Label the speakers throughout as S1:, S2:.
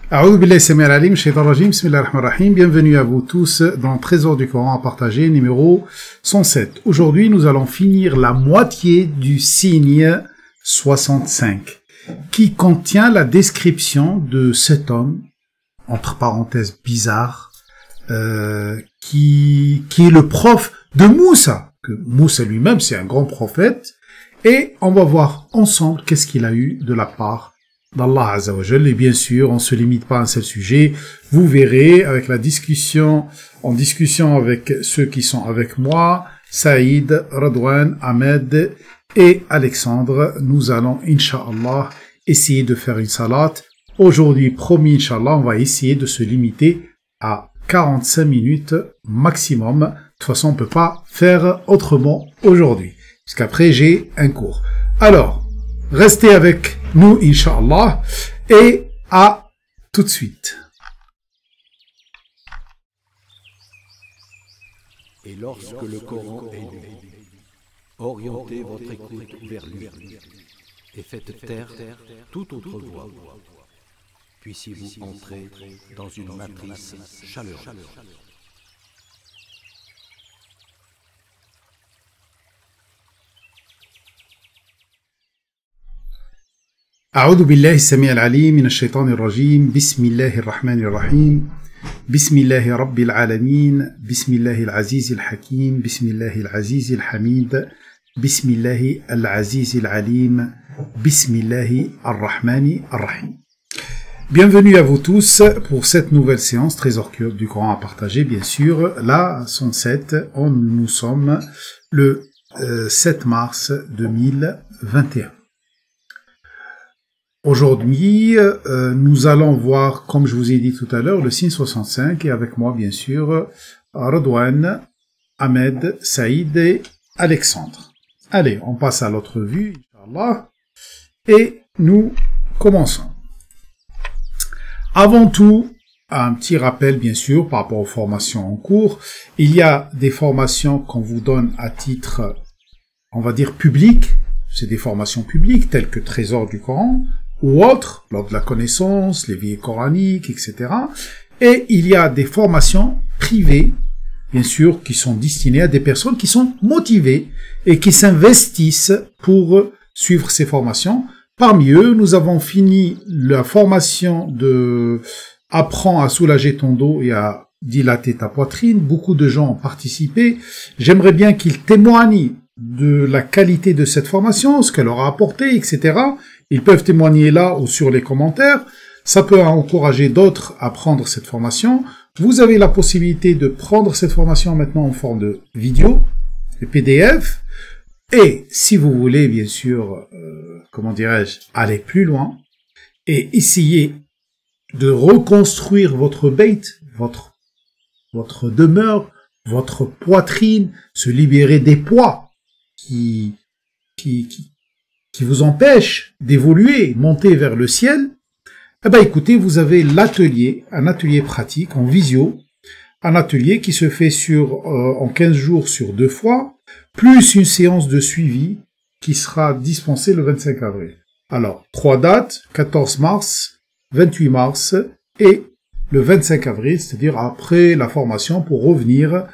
S1: A'oudhu billahi samil alim, shaitan rajim, bismillahir rahmanir rahim. Bienvenue à vous tous dans Trésor du Coran à partager, numéro 107. Aujourd'hui, nous allons finir la moitié du signe 65, qui contient la description de cet homme, entre parenthèses bizarre, qui est le prof de Moussa, que Moussa lui-même, c'est un grand prophète, et on va voir ensemble qu'est-ce qu'il a eu de la part d'Allah Azza wa Jal. Et bien sûr, on ne se limite pas à un seul sujet. Vous verrez avec la discussion, en discussion avec ceux qui sont avec moi, Saïd, Radwan, Ahmed et Alexandre, nous allons, Inch'Allah, essayer de faire une salat. Aujourd'hui, promis, Inch'Allah, on va essayer de se limiter à 45 minutes maximum. De toute façon, on ne peut pas faire autrement aujourd'hui, puisqu'après, j'ai un cours. Alors, restez avec nous, Inch'Allah, et à tout de suite.
S2: Et lorsque le Coran est lu, orientez votre écoute vers lui et faites taire toute autre voix. Puissiez-vous entrer dans une matrice chaleureuse.
S1: أعوذ بالله السميع العليم من الشيطان الرجيم بسم الله الرحمن الرحيم بسم الله رب العالمين بسم الله العزيز الحكيم بسم الله العزيز الحميد بسم الله العزيز العليم بسم الله الرحمن الرحيم. Bienvenue à vous tous pour cette nouvelle séance Trésor du Coran à partager, bien sûr, la 107, nous sommes le 7 mars 2021. Aujourd'hui, nous allons voir, comme je vous ai dit tout à l'heure, le signe 65, et avec moi, bien sûr, Radwan, Ahmed, Saïd et Alexandre. Allez, on passe à l'autre vue, Inch'Allah, et nous commençons. Avant tout, un petit rappel, bien sûr, par rapport aux formations en cours. Il y a des formations qu'on vous donne à titre, on va dire, public. C'est des formations publiques, telles que Trésor du Coran, ou autres, lors de la connaissance, les veillées coraniques, etc. Et il y a des formations privées, bien sûr, qui sont destinées à des personnes qui sont motivées et qui s'investissent pour suivre ces formations. Parmi eux, nous avons fini la formation de « Apprends à soulager ton dos et à dilater ta poitrine ». Beaucoup de gens ont participé. J'aimerais bien qu'ils témoignent de la qualité de cette formation, ce qu'elle leur a apporté, etc. Ils peuvent témoigner là ou sur les commentaires. Ça peut encourager d'autres à prendre cette formation. Vous avez la possibilité de prendre cette formation maintenant en forme de vidéo, de PDF. Et si vous voulez, bien sûr, comment dirais-je, aller plus loin et essayer de reconstruire votre bait, votre demeure, votre poitrine, se libérer des poids qui vous empêche d'évoluer, monter vers le ciel, eh ben écoutez, vous avez l'atelier, un atelier pratique en visio, un atelier qui se fait en 15 jours sur 2 fois, plus une séance de suivi qui sera dispensée le 25 avril. Alors, 3 dates, 14 mars, 28 mars et le 25 avril, c'est-à-dire après la formation pour revenir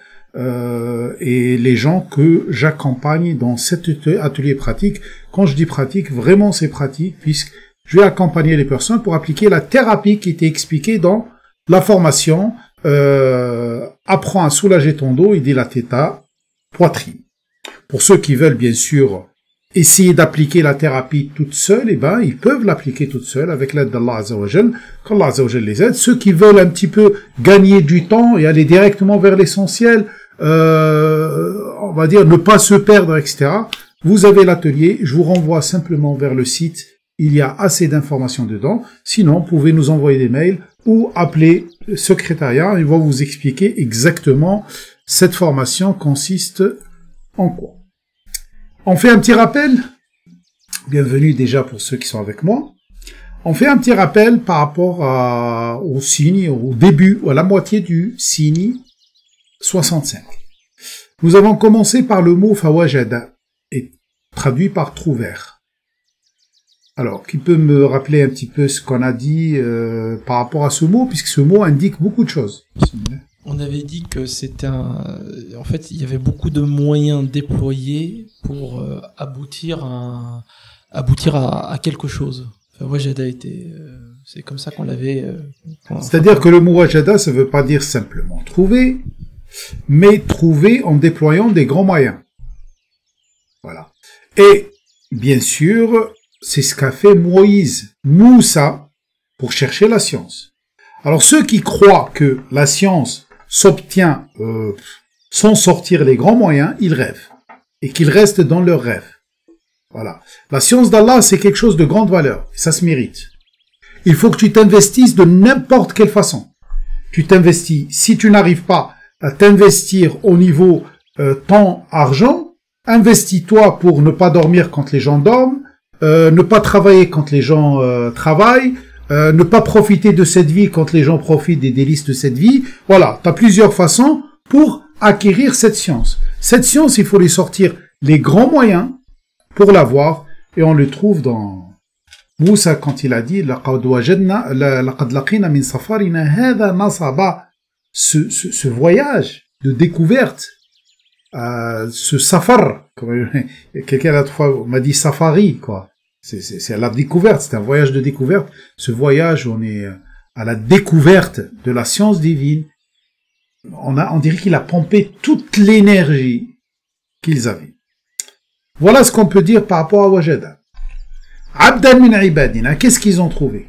S1: et les gens que j'accompagne dans cet atelier pratique. Quand je dis pratique, vraiment c'est pratique, puisque je vais accompagner les personnes pour appliquer la thérapie qui était expliquée dans la formation Apprends à soulager ton dos et dilater ta poitrine. Pour ceux qui veulent bien sûr essayer d'appliquer la thérapie toute seule, eh ben ils peuvent l'appliquer toute seule avec l'aide d'Allah Azza wa Jal, qu'Allah Azza wa Jal les aide. Ceux qui veulent un petit peu gagner du temps et aller directement vers l'essentiel, on va dire ne pas se perdre, etc. Vous avez l'atelier, je vous renvoie simplement vers le site, il y a assez d'informations dedans. Sinon, vous pouvez nous envoyer des mails ou appeler le secrétariat, ils vont vous expliquer exactement cette formation consiste en quoi. On fait un petit rappel, bienvenue déjà pour ceux qui sont avec moi. On fait un petit rappel par rapport au signe, au début, à la moitié du signe 65. Nous avons commencé par le mot fawajada, et traduit par trouvère. Alors, qui peut me rappeler un petit peu ce qu'on a dit par rapport à ce mot, puisque ce mot indique beaucoup de choses.
S3: On avait dit que c'était en fait, il y avait beaucoup de moyens déployés pour aboutir à quelque chose. Enfin, wajada était, c'est comme ça qu'on l'avait.
S1: C'est-à-dire que le mot wajada, ça veut pas dire simplement trouver, mais trouver en déployant des grands moyens. Voilà. Et bien sûr, c'est ce qu'a fait Moïse, Moussa, pour chercher la science. Alors ceux qui croient que la science s'obtient sans sortir les grands moyens, ils rêvent. Et qu'ils restent dans leurs rêves. Voilà. La science d'Allah, c'est quelque chose de grande valeur. Ça se mérite. Il faut que tu t'investisses de n'importe quelle façon. Tu t'investis. Si tu n'arrives pas à t'investir au niveau temps, argent, investis-toi pour ne pas dormir quand les gens dorment, ne pas travailler quand les gens travaillent, ne pas profiter de cette vie quand les gens profitent des délices de cette vie. Voilà, tu as plusieurs façons pour acquérir cette science. Cette science, il faut lui sortir les grands moyens pour l'avoir, et on le trouve dans Moussa quand il a dit ce voyage de découverte, ce safar, quelqu'un l'autre fois m'a dit safari, quoi. C'est la découverte, c'est un voyage de découverte. Ce voyage, on est à la découverte de la science divine. On dirait qu'il a pompé toute l'énergie qu'ils avaient. Voilà ce qu'on peut dire par rapport à wajada. Abdan min ibadina, qu'est-ce qu'ils ont trouvé?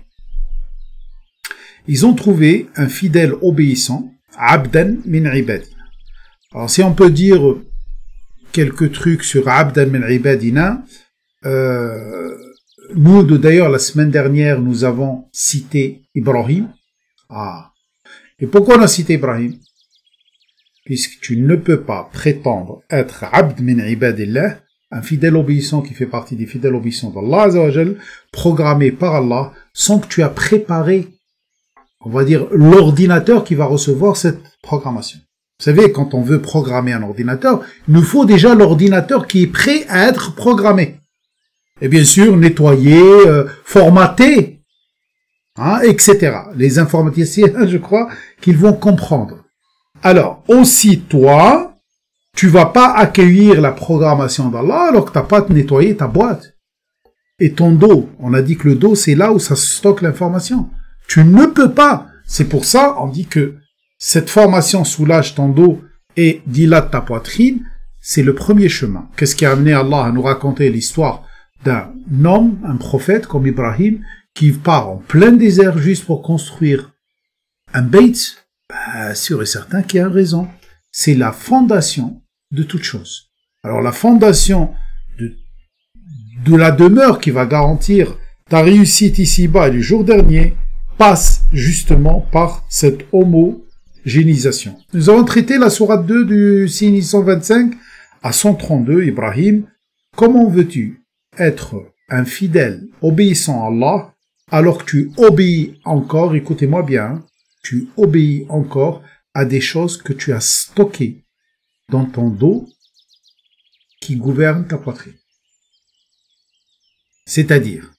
S1: Ils ont trouvé un fidèle obéissant, abdan min ibadina. Alors si on peut dire quelques trucs sur abdan min ibadina, nous, d'ailleurs, la semaine dernière, nous avons cité Ibrahim. Et pourquoi on a cité Ibrahim? Puisque tu ne peux pas prétendre être abd min ibadillah, un fidèle obéissant qui fait partie des fidèles obéissants d'Allah Azza wa Jal, programmé par Allah, sans que tu aies préparé, on va dire, l'ordinateur qui va recevoir cette programmation. Vous savez, quand on veut programmer un ordinateur, il nous faut déjà l'ordinateur qui est prêt à être programmé. Et bien sûr, nettoyer, formater, etc. Les informaticiens, je crois, qu'ils vont comprendre. Alors, aussi toi, tu vas pas accueillir la programmation d'Allah alors que t'as pas nettoyé ta boîte. Et ton dos, on a dit que le dos, c'est là où ça stocke l'information. Tu ne peux pas. C'est pour ça, on dit que cette formation soulage ton dos et dilate ta poitrine, c'est le premier chemin. Qu'est-ce qui a amené Allah à nous raconter l'histoire d'un homme, un prophète comme Ibrahim, qui part en plein désert juste pour construire un beit? Sûr et certain qu'il y a une raison. C'est la fondation de toute chose. Alors la fondation de la demeure qui va garantir ta réussite ici-bas et le jour dernier passe justement par cette homogénéisation. Nous avons traité la sourate 2 du 625 à 132, Ibrahim. Comment veux-tu être un fidèle obéissant à Allah alors que tu obéis encore, écoutez-moi bien, tu obéis encore à des choses que tu as stockées dans ton dos qui gouvernent ta poitrine. C'est-à-dire,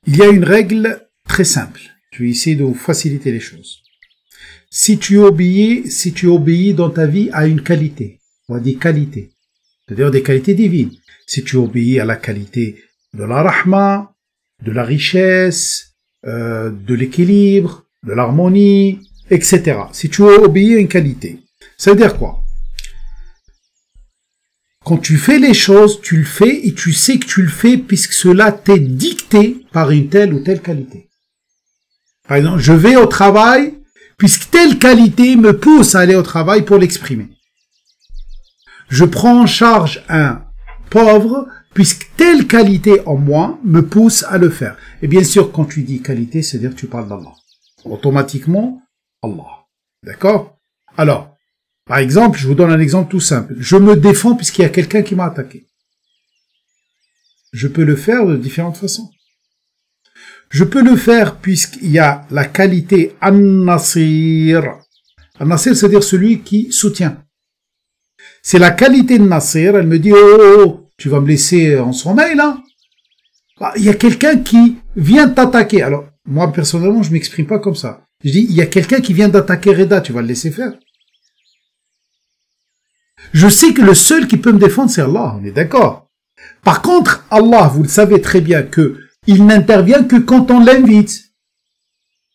S1: il y a une règle très simple. Je vais essayer de vous faciliter les choses. Si tu obéis dans ta vie à une qualité, ou à des qualités, c'est-à-dire des qualités divines, si tu obéis à la qualité de la rahma, de la richesse, de l'équilibre, de l'harmonie, etc. Si tu obéis à une qualité, ça veut dire quoi? Quand tu fais les choses, tu le fais et tu sais que tu le fais puisque cela t'est dicté par une telle ou telle qualité. Par exemple, je vais au travail puisque telle qualité me pousse à aller au travail pour l'exprimer. Je prends en charge un pauvre puisque telle qualité en moi me pousse à le faire. Et bien sûr, quand tu dis qualité, c'est-à-dire que tu parles d'Allah. Automatiquement, Allah. D'accord? Alors, par exemple, je vous donne un exemple tout simple. Je me défends puisqu'il y a quelqu'un qui m'a attaqué. Je peux le faire de différentes façons. Je peux le faire puisqu'il y a la qualité An-Nasir. An-Nasir, c'est-à-dire celui qui soutient. C'est la qualité de Nasir, elle me dit, oh, tu vas me laisser en sommeil, là? Il y a quelqu'un qui vient t'attaquer. Alors, moi, personnellement, je m'exprime pas comme ça. Je dis, il y a quelqu'un qui vient d'attaquer Reda, tu vas le laisser faire. Je sais que le seul qui peut me défendre, c'est Allah, on est d'accord. Par contre, Allah, vous le savez très bien que il n'intervient que quand on l'invite.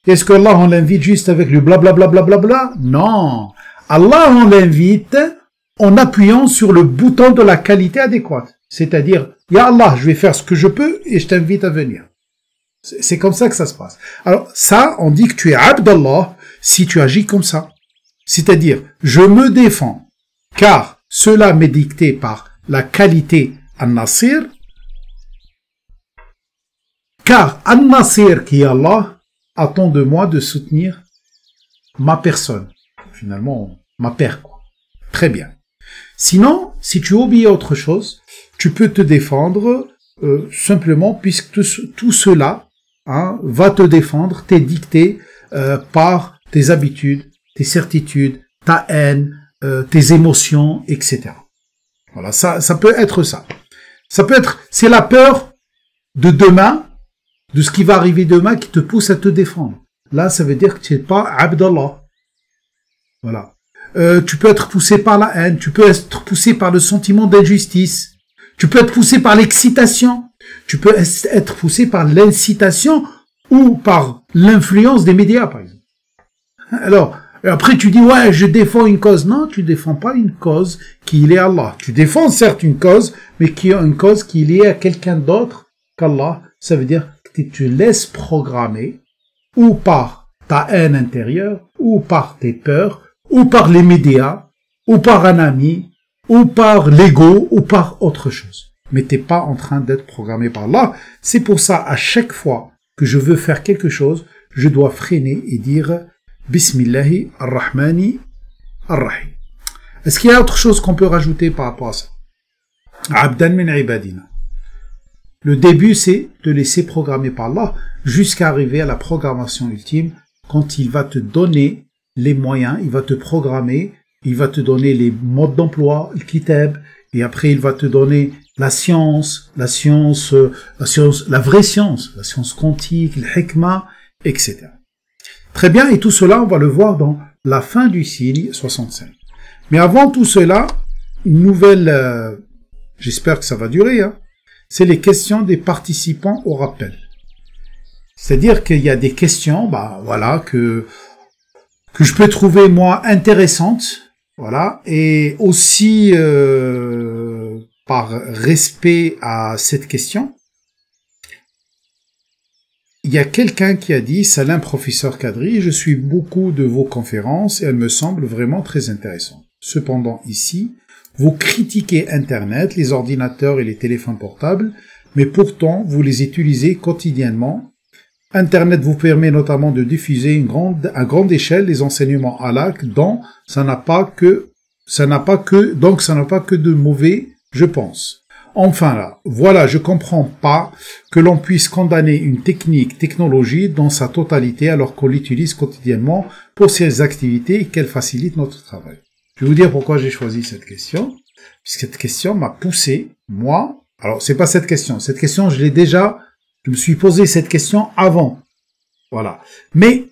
S1: Est-ce que Allah, on l'invite juste avec le blablabla, blablabla? Non. Allah, on l'invite en appuyant sur le bouton de la qualité adéquate. C'est-à-dire, Ya Allah, je vais faire ce que je peux et je t'invite à venir. C'est comme ça que ça se passe. Alors, ça, on dit que tu es abd d'Allah si tu agis comme ça. C'est-à-dire, je me défends, car cela m'est dicté par la qualité An-Nasir, car An-Nasir, qui est Allah, attend de moi de soutenir ma personne. Finalement, ma paire, quoi. Très bien. Sinon, si tu obéis à autre chose, tu peux te défendre simplement puisque tout cela va te défendre, t'est dicté par tes habitudes, tes certitudes, ta haine, tes émotions, etc. Voilà, ça peut être ça. Ça peut être, c'est la peur de demain, de ce qui va arriver demain qui te pousse à te défendre. Là, ça veut dire que tu n'es pas Abdallah. Voilà. Tu peux être poussé par la haine, tu peux être poussé par le sentiment d'injustice, tu peux être poussé par l'excitation, tu peux être poussé par l'incitation ou par l'influence des médias, par exemple. Alors, après tu dis, ouais, je défends une cause. Non, tu défends pas une cause qui est liée à Allah. Tu défends certes une cause, mais qui est une cause qui est liée à quelqu'un d'autre qu'Allah. Ça veut dire que tu te laisses programmer ou par ta haine intérieure, ou par tes peurs, ou par les médias, ou par un ami, ou par l'ego, ou par autre chose. Mais t'es pas en train d'être programmé par Allah. C'est pour ça, à chaque fois que je veux faire quelque chose, je dois freiner et dire Bismillahi ar-Rahmani ar-Rahim. Est-ce qu'il y a autre chose qu'on peut rajouter par rapport à ça? Abdan min ibadina. Le début, c'est de laisser programmer par Allah jusqu'à arriver à la programmation ultime quand il va te donner les moyens, il va te programmer, il va te donner les modes d'emploi, le kitab, et après il va te donner la vraie science, la science quantique, le hikmah, etc. Très bien, et tout cela, on va le voir dans la fin du signe 65. Mais avant tout cela, une nouvelle, j'espère que ça va durer, c'est les questions des participants au rappel. C'est-à-dire qu'il y a des questions, voilà, que je peux trouver moi intéressantes, voilà, et aussi par respect à cette question, il y a quelqu'un qui a dit, Salam professeur Kadri, je suis beaucoup de vos conférences et elles me semblent vraiment très intéressantes. Cependant ici, vous critiquez Internet, les ordinateurs et les téléphones portables, mais pourtant vous les utilisez quotidiennement. Internet vous permet notamment de diffuser à grande échelle les enseignements halak, donc ça n'a pas que de mauvais, je pense. Enfin là, voilà, je comprends pas que l'on puisse condamner une technologie dans sa totalité alors qu'on l'utilise quotidiennement pour ses activités et qu'elle facilite notre travail. Je vais vous dire pourquoi j'ai choisi cette question. Cette question m'a poussé, moi, alors c'est pas cette question je me suis posé cette question avant. Voilà. Mais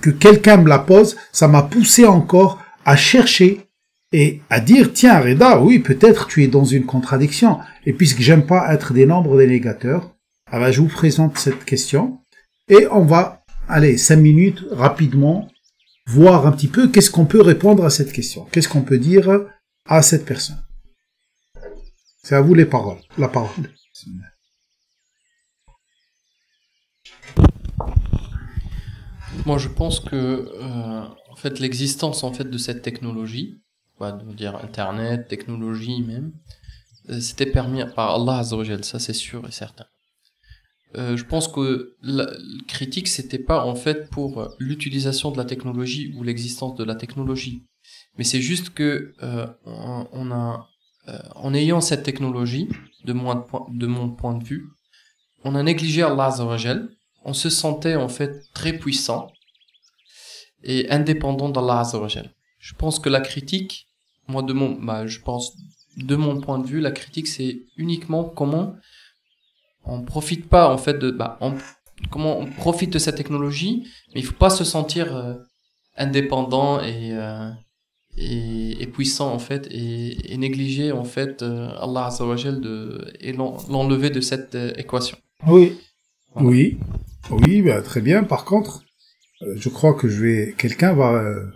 S1: que quelqu'un me la pose, ça m'a poussé encore à chercher et à dire, tiens, Reda, oui, peut-être tu es dans une contradiction. Et puisque j'aime pas être des nombres dénégateurs, alors je vous présente cette question et on va, 5 minutes, rapidement, voir un petit peu qu'est-ce qu'on peut répondre à cette question. Qu'est-ce qu'on peut dire à cette personne. C'est à vous la parole.
S3: Moi, je pense que en fait, l'existence de cette technologie, de dire Internet, technologie même, c'était permis par Allah Azza wa Jal, ça c'est sûr et certain. Je pense que la critique, c'était pas en fait pour l'utilisation de la technologie ou l'existence de la technologie, mais c'est juste que en ayant cette technologie, de mon point de vue, on a négligé Allah Azza wa Jal. On se sentait en fait très puissant et indépendant d'Allah Azza wa Jal. Je pense que la critique, de mon point de vue, la critique c'est uniquement comment on profite pas en fait comment on profite de cette technologie, mais il faut pas se sentir indépendant et puissant en fait et négliger en fait Allah Azza wa Jal et l'enlever de cette équation.
S1: Oui,
S3: Voilà.
S1: oui, bah, très bien. Par contre, je crois que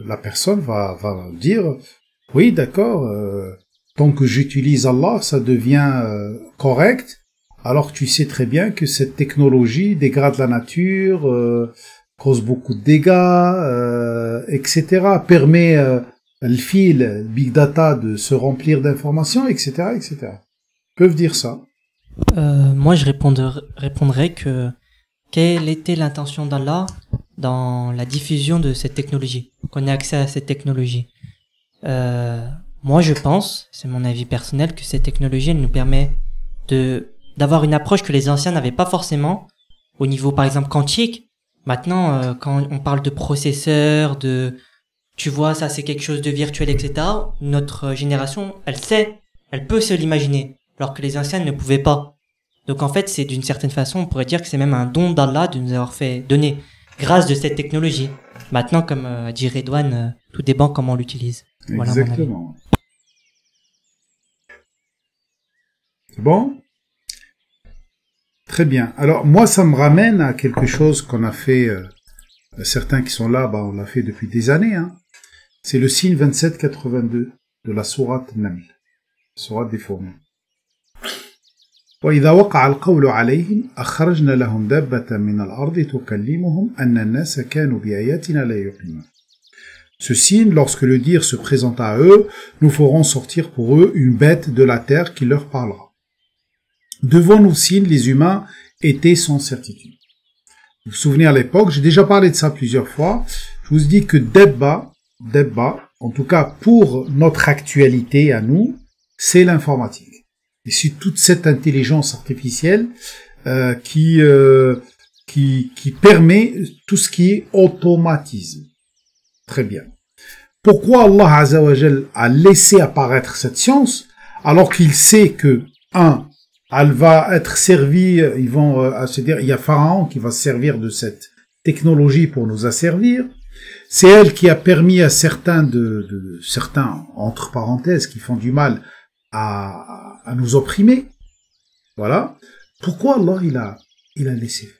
S1: la personne va dire, oui, d'accord, tant que j'utilise Allah, ça devient correct, alors que tu sais très bien que cette technologie dégrade la nature, cause beaucoup de dégâts, etc., permet le fil, le big data de se remplir d'informations, etc., etc. Ils peuvent dire ça.
S4: Moi, je répondrais que quelle était l'intention d'Allah dans la diffusion de cette technologie, qu'on ait accès à cette technologie. Moi, je pense, c'est mon avis personnel, que cette technologie, elle nous permet d'avoir une approche que les anciens n'avaient pas forcément, au niveau, par exemple, quantique. Maintenant, quand on parle de processeurs, tu vois, ça c'est quelque chose de virtuel, etc., notre génération, elle peut se l'imaginer, alors que les anciens ne pouvaient pas. Donc en fait, c'est d'une certaine façon, on pourrait dire que c'est même un don d'Allah de nous avoir fait donner grâce de cette technologie. Maintenant, comme dit Redouane, tout dépend comment on l'utilise. Voilà mon avis.
S1: Exactement. C'est bon? Très bien. Alors, moi, ça me ramène à quelque chose qu'on a fait, certains qui sont là, on l'a fait depuis des années, hein. C'est le signe 2782 de la sourate Naml, sourate des fourmis. وإذا وقع القول عليهم أخرجنا لهم دابة من الأرض تكلمهم أن الناس كانوا بآياتنا لا يوقنون. Ce signe, lorsque le dire se présenta à eux, nous ferons sortir pour eux une bête de la terre qui leur parlera. Devant nos signes, les humains étaient sans certitude. Vous vous souvenez à l'époque, j'ai déjà parlé de ça plusieurs fois, je vous dis que Debba, en tout cas pour notre actualité à nous, c'est l'informatique. Et c'est toute cette intelligence artificielle qui permet tout ce qui est automatisme. Très bien. Pourquoi Allah Azza wa Jal a laissé apparaître cette science alors qu'il sait que, elle va être servie, c'est-à-dire il y a Pharaon qui va se servir de cette technologie pour nous asservir. C'est elle qui a permis à certains certains, entre parenthèses, qui font du mal à nous opprimer. Voilà. Pourquoi Allah, il a laissé faire?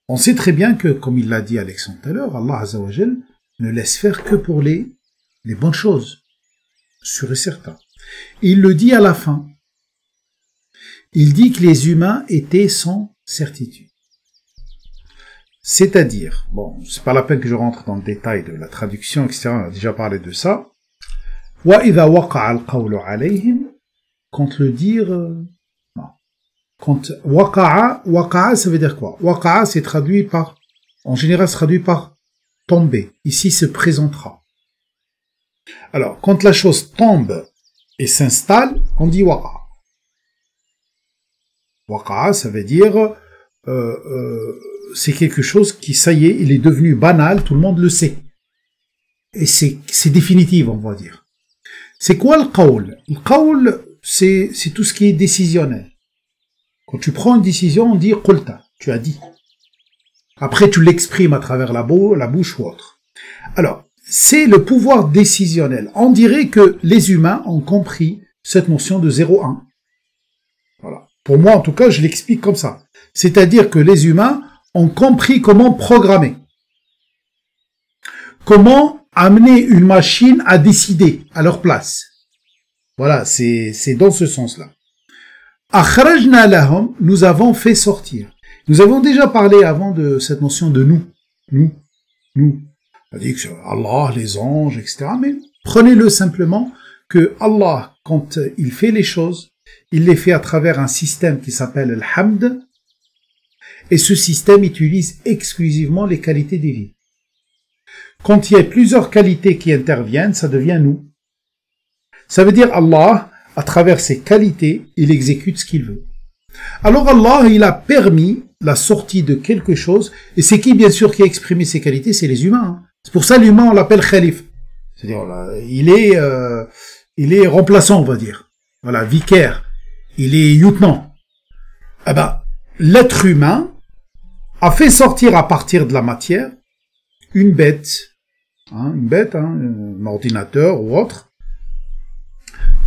S1: On sait très bien que, comme il l'a dit Alexandre tout à l'heure, Allah Azza wa Jal ne laisse faire que pour les bonnes choses. Sûr et certain. Et il le dit à la fin. Il dit que les humains étaient sans certitude. C'est-à-dire, bon, c'est pas la peine que je rentre dans le détail de la traduction, etc. On a déjà parlé de ça. وَإِذَا وَقَعَ الْقَوْلُ عَلَيْهِمْ, quand le dire, non. Quand waqa'a, ça veut dire quoi? Waqa'a, c'est traduit par, en général, c'est traduit par tomber. Ici, se présentera. Alors, quand la chose tombe et s'installe, on dit waqa'a. Waqa'a, ça veut dire, c'est quelque chose qui, ça y est, il est devenu banal, tout le monde le sait. Et c'est définitif, on va dire. C'est quoi le qawl? Le qawl, c'est tout ce qui est décisionnel. Quand tu prends une décision, on dit qulta, tu as dit. Après, tu l'exprimes à travers la bouche ou autre. Alors, c'est le pouvoir décisionnel. On dirait que les humains ont compris cette notion de 0-1. Voilà. Pour moi, en tout cas, je l'explique comme ça. C'est-à-dire que les humains ont compris comment programmer. Comment amener une machine à décider à leur place. Voilà, c'est dans ce sens-là. Akhrajna lahum, nous avons fait sortir. Nous avons déjà parlé avant de cette notion de nous. Nous. On dit que Allah, les anges, etc. Mais prenez-le simplement que Allah, quand il fait les choses, il les fait à travers un système qui s'appelle le hamd. Et ce système utilise exclusivement les qualités divines. Quand il y a plusieurs qualités qui interviennent, ça devient nous. Ça veut dire Allah, à travers ses qualités, il exécute ce qu'il veut. Alors Allah, il a permis la sortie de quelque chose, et c'est qui bien sûr qui a exprimé ces qualités? C'est les humains. C'est pour ça l'humain on l'appelle khalif. C'est-à-dire il est remplaçant, on va dire. Voilà, vicaire. Il est lieutenant. Eh ben, l'être humain a fait sortir à partir de la matière une bête, un ordinateur ou autre.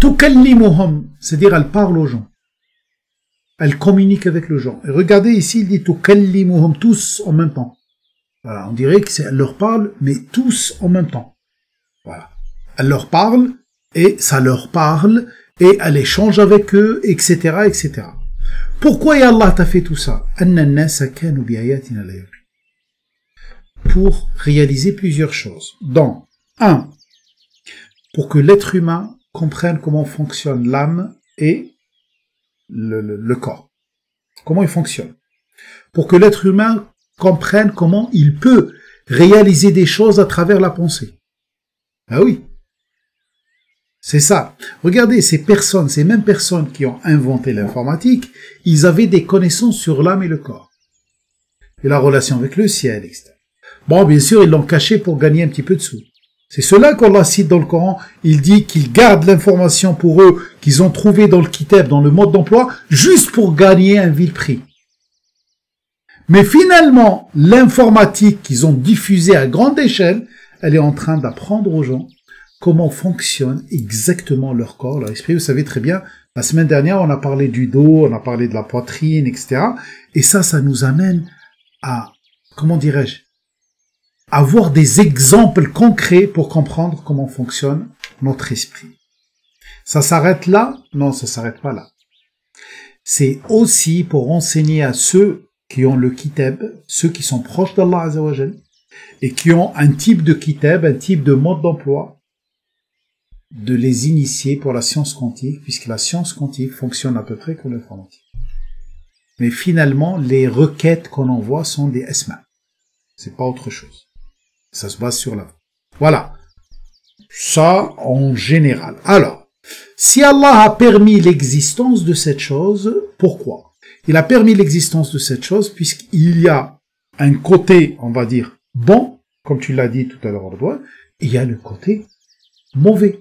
S1: Tukallimuhum, c'est-à-dire elle parle aux gens. Elle communique avec les gens. Et regardez ici, il dit tukallimuhum, tous en même temps. Voilà, on dirait qu'elle leur parle, mais tous en même temps. Voilà. Elle leur parle, et ça leur parle, et elle échange avec eux, etc., etc. Pourquoi Allah t'a fait tout ça? Pour réaliser plusieurs choses. Donc, 1. Pour que l'être humain comprenne comment fonctionne l'âme et le corps. Comment il fonctionne. Pour que l'être humain comprenne comment il peut réaliser des choses à travers la pensée. Ah oui. C'est ça. Regardez, ces mêmes personnes qui ont inventé l'informatique, ils avaient des connaissances sur l'âme et le corps. Et la relation avec le ciel, etc. Bon, bien sûr, ils l'ont caché pour gagner un petit peu de sous. C'est cela qu'Allah cite dans le Coran. Il dit qu'ils gardent l'information pour eux, qu'ils ont trouvé dans le kitab, dans le mode d'emploi, juste pour gagner un vil prix. Mais finalement, l'informatique qu'ils ont diffusée à grande échelle, elle est en train d'apprendre aux gens comment fonctionne exactement leur corps, leur esprit. Vous savez très bien, la semaine dernière, on a parlé du dos, on a parlé de la poitrine, etc. Et ça nous amène à, comment dirais-je, avoir des exemples concrets pour comprendre comment fonctionne notre esprit. Ça s'arrête là? Non, ça s'arrête pas là. C'est aussi pour enseigner à ceux qui ont le kitab, ceux qui sont proches d'Allah Azza wa Jal, et qui ont un type de kitab, un type de mode d'emploi, de les initier pour la science quantique, puisque la science quantique fonctionne à peu près comme l'informatique. Mais finalement, les requêtes qu'on envoie sont des esma. C'est pas autre chose. Ça se base sur la... Voilà. Ça, en général. Alors, si Allah a permis l'existence de cette chose, pourquoi? Il a permis l'existence de cette chose puisqu'il y a un côté, on va dire, bon, comme tu l'as dit tout à l'heure, et il y a le côté mauvais.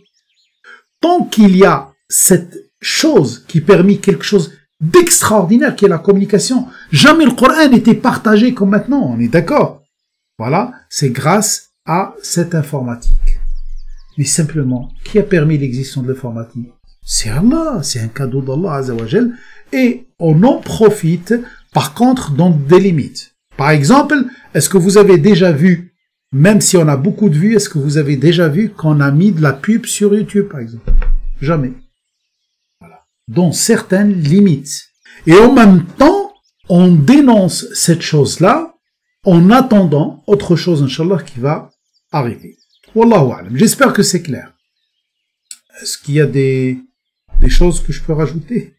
S1: Tant qu'il y a cette chose qui permet quelque chose d'extraordinaire, qui est la communication, jamais le Coran n'était partagé comme maintenant, on est d'accord? Voilà, c'est grâce à cette informatique. Mais simplement, qui a permis l'existence de l'informatique? C'est Allah, c'est un cadeau d'Allah Azza wa Jal, et on en profite, par contre, dans des limites. Par exemple, est-ce que vous avez déjà vu, même si on a beaucoup de vues, est-ce que vous avez déjà vu qu'on a mis de la pub sur YouTube, par exemple? Jamais. Voilà. Dans certaines limites. Et en même temps, on dénonce cette chose-là, en attendant autre chose, Inch'Allah, qui va arriver. Wallahu a'lam. J'espère que c'est clair. Est-ce qu'il y a des choses que je peux rajouter?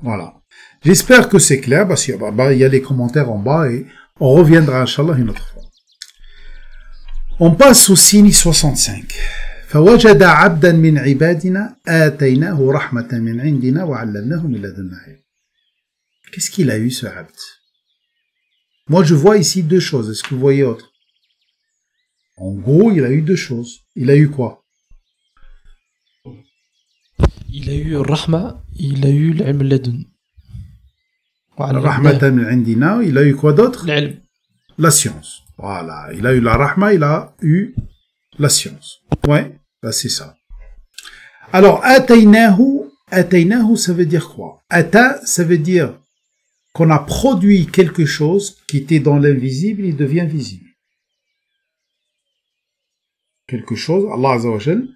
S1: Voilà. J'espère que c'est clair, parce qu'il y a les commentaires en bas et on reviendra, Inch'Allah, une autre fois. On passe au signe 65. فوجد عبدا من عبادنا آتيناه رحمة من عندنا وعلمناه من لدنا علم. Qu'est-ce qu'il a eu, ce abd? Moi, je vois ici deux choses. Est-ce que vous voyez autre? En gros, il a eu deux choses. Il a eu quoi?
S3: Il a eu Rahma, il a eu l'ilm ladun.
S1: Rahmatan min indina, il a eu quoi d'autre?
S3: L'ilm.
S1: La science. Voilà, il a eu la rahma, il a eu la science. Ouais, bah c'est ça. Alors, ataynahu, ça veut dire quoi? Ata, ça veut dire qu'on a produit quelque chose qui était dans l'invisible, il devient visible. Quelque chose, Allah Azza wa Jal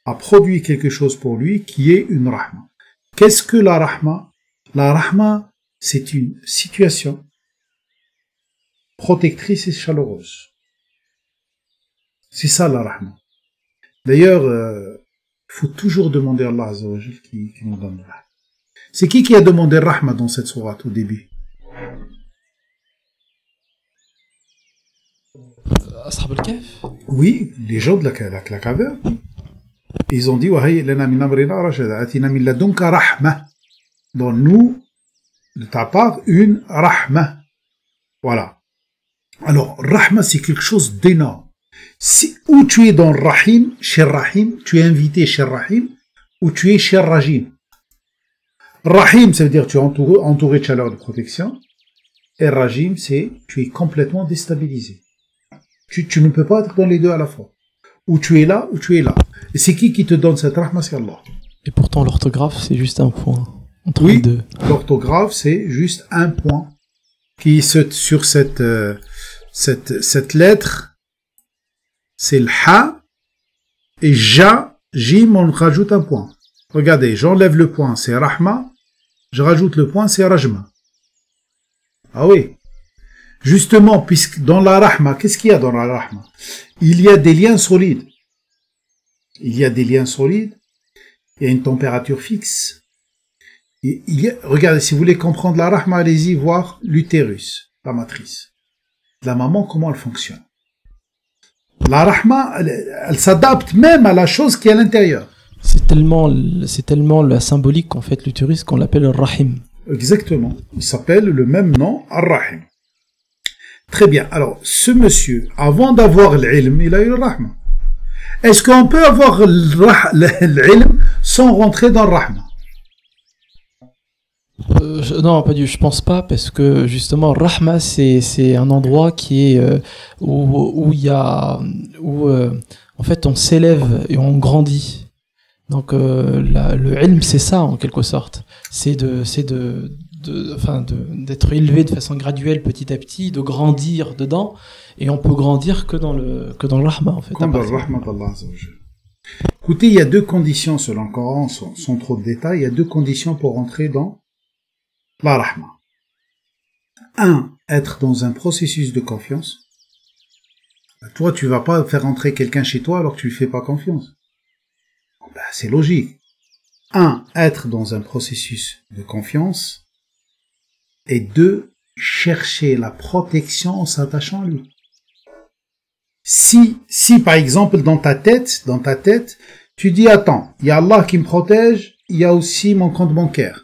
S1: a produit quelque chose pour lui qui est une rahma. Qu'est-ce que la rahma? La rahma, c'est une situation protectrice et chaleureuse. C'est ça la rahma. D'ailleurs, faut toujours demander à Allah Azza wa Jal qui nous donne la rahma. C'est qui a demandé rahma dans cette sourate au début?
S3: Ashab al-Kahf?
S1: Oui, les gens de la caverne. Ils ont dit وَهَيْ لَنَا مِنْ أَمْرِنَا رَشَدًا آتِنَا مِنْ لَدُنْكَ رَحْمَةً. Donne-nous de ta part une rahma. Voilà. Alors, rahma, c'est quelque chose d'énorme. Si, ou tu es dans le rahim, chez rahim, tu es invité chez rahim, ou tu es chez rajim. Rahim, ça veut dire tu es entouré de chaleur de protection. Et Rajim, c'est tu es complètement déstabilisé. Tu ne peux pas être dans les deux à la fois. Ou tu es là, ou tu es là. Et c'est qui te donne cette rahma? C'est Allah.
S3: Et pourtant, l'orthographe, c'est juste un point. Entre
S1: Oui,
S3: les deux.
S1: l'orthographe, c'est juste un point qui sur cette lettre, c'est le ha, et ja, jim, on rajoute un point. Regardez, j'enlève le point, c'est rahma, je rajoute le point, c'est rajma. Ah oui. Justement, puisque dans la rahma, qu'est-ce qu'il y a dans la rahma? Il y a des liens solides. Il y a des liens solides, il y a une température fixe. Regardez, si vous voulez comprendre la rahma, allez-y voir l'utérus, la matrice. La maman, comment elle fonctionne. La rahma, elle s'adapte même à la chose qui est à l'intérieur.
S3: C'est tellement la symbolique, en fait, l'utérus, qu'on l'appelle le rahim.
S1: Exactement. Il s'appelle le même nom, ar-rahim. Très bien. Alors, ce monsieur, avant d'avoir l'ilm, il a eu le rahma. Est-ce qu'on peut avoir l'ilm sans rentrer dans le rahma?
S3: Non, pas du. Je pense pas, parce que justement, Rahma, c'est un endroit qui est où en fait on s'élève et on grandit. Donc le ilm, c'est ça en quelque sorte. C'est d'être élevé de façon graduelle, petit à petit, de grandir dedans, et on peut grandir que dans le Rahma en fait.
S1: Comme dans le Rahma d'Allah. Écoutez, il y a deux conditions selon le Coran, sans trop de détails. Il y a deux conditions pour entrer dans la rahma. Un, être dans un processus de confiance. Toi, tu vas pas faire entrer quelqu'un chez toi alors que tu lui fais pas confiance. Ben, c'est logique. Un, être dans un processus de confiance. Et deux, chercher la protection en s'attachant à lui. Si par exemple dans ta tête, tu dis attends, il y a Allah qui me protège, il y a aussi mon compte bancaire.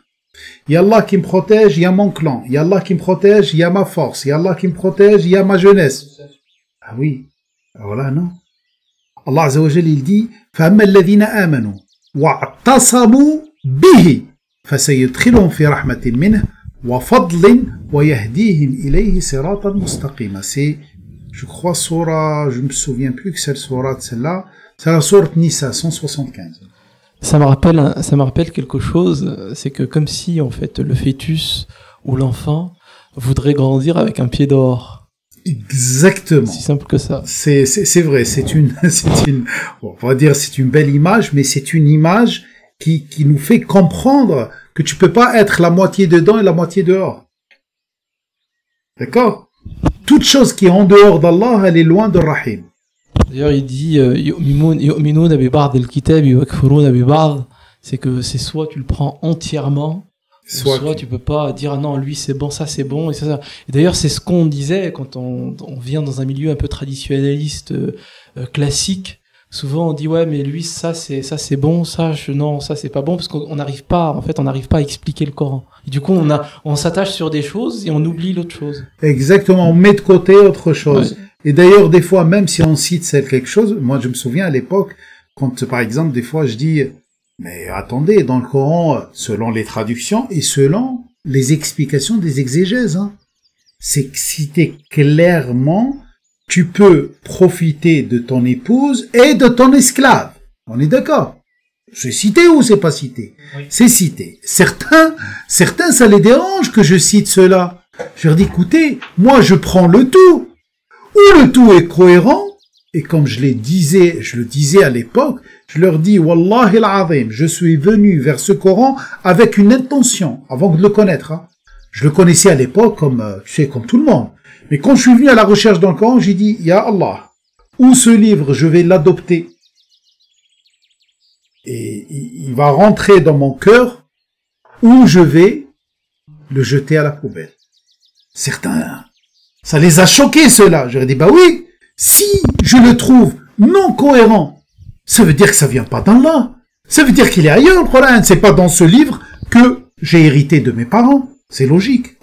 S1: Il y a Allah qui me protège, il y a mon clan. Il y a Allah qui me protège, il y a ma force. Il y a Allah qui me protège, il y a ma jeunesse. Ah oui. Alors là, non. Allah Azza wa Jalla, il dit فَأَمَّا الَّذِينَ آمَنُوا وَاعْتَصَمُوا بِهِ فَسَيُدْخِلُهُمْ فِي رَحْمَةٍ مِّنْهُ وَفَضْلٍ وَيَهْدِيهِمْ إِلَيْهِ صِرَاطًا مُسْتَقِيمًا. C'est, je crois, je me souviens plus que c'est celle-là. C'est la sourate Nisa, 175.
S3: Ça me rappelle quelque chose, c'est que comme si en fait le fœtus ou l'enfant voudrait grandir avec un pied dehors.
S1: Exactement.
S3: Si simple que ça.
S1: C'est vrai, on va dire c'est une belle image, mais c'est une image qui nous fait comprendre que tu peux pas être la moitié dedans et la moitié dehors. D'accord? Toute chose qui est en dehors d'Allah, elle est loin de Rahim.
S3: D'ailleurs, il dit yu'minuna bi ba'd al-kitab wa yakfuruna bi ba'd, c'est que c'est soit tu le prends entièrement, soit tu peux pas dire ah non, lui c'est bon, ça c'est bon et ça. Et d'ailleurs, c'est ce qu'on disait quand on vient dans un milieu un peu traditionnaliste classique. Souvent on dit ouais, mais lui ça c'est bon, non, ça c'est pas bon, parce qu'on n'arrive pas à expliquer le Coran. Et du coup, on s'attache sur des choses et on oublie l'autre chose.
S1: Exactement, on met de côté autre chose.
S3: Ouais.
S1: Et d'ailleurs, des fois, même si on cite quelque chose, moi je me souviens à l'époque, quand par exemple, des fois je dis, mais attendez, dans le Coran, selon les traductions et selon les explications des exégèses, c'est cité clairement, tu peux profiter de ton épouse et de ton esclave. On est d'accord? C'est cité ou c'est pas cité? Oui. C'est cité. Certains, ça les dérange que je cite cela. Je leur dis, écoutez, moi je prends le tout. Ou le tout est cohérent, et comme je le disais à l'époque, je leur dis, Wallahi al-Azim, je suis venu vers ce Coran avec une intention, avant de le connaître. Je le connaissais à l'époque comme tout le monde. Mais quand je suis venu à la recherche dans le Coran, j'ai dit, Ya Allah, ou ce livre, je vais l'adopter, et il va rentrer dans mon cœur, ou je vais le jeter à la poubelle. Certains, ça les a choqués, ceux-là. Je leur ai dit, bah oui, si je le trouve non cohérent, ça veut dire que ça vient pas d'Allah. Ça veut dire qu'il est ailleurs, le Coran. C'est pas dans ce livre que j'ai hérité de mes parents. C'est logique.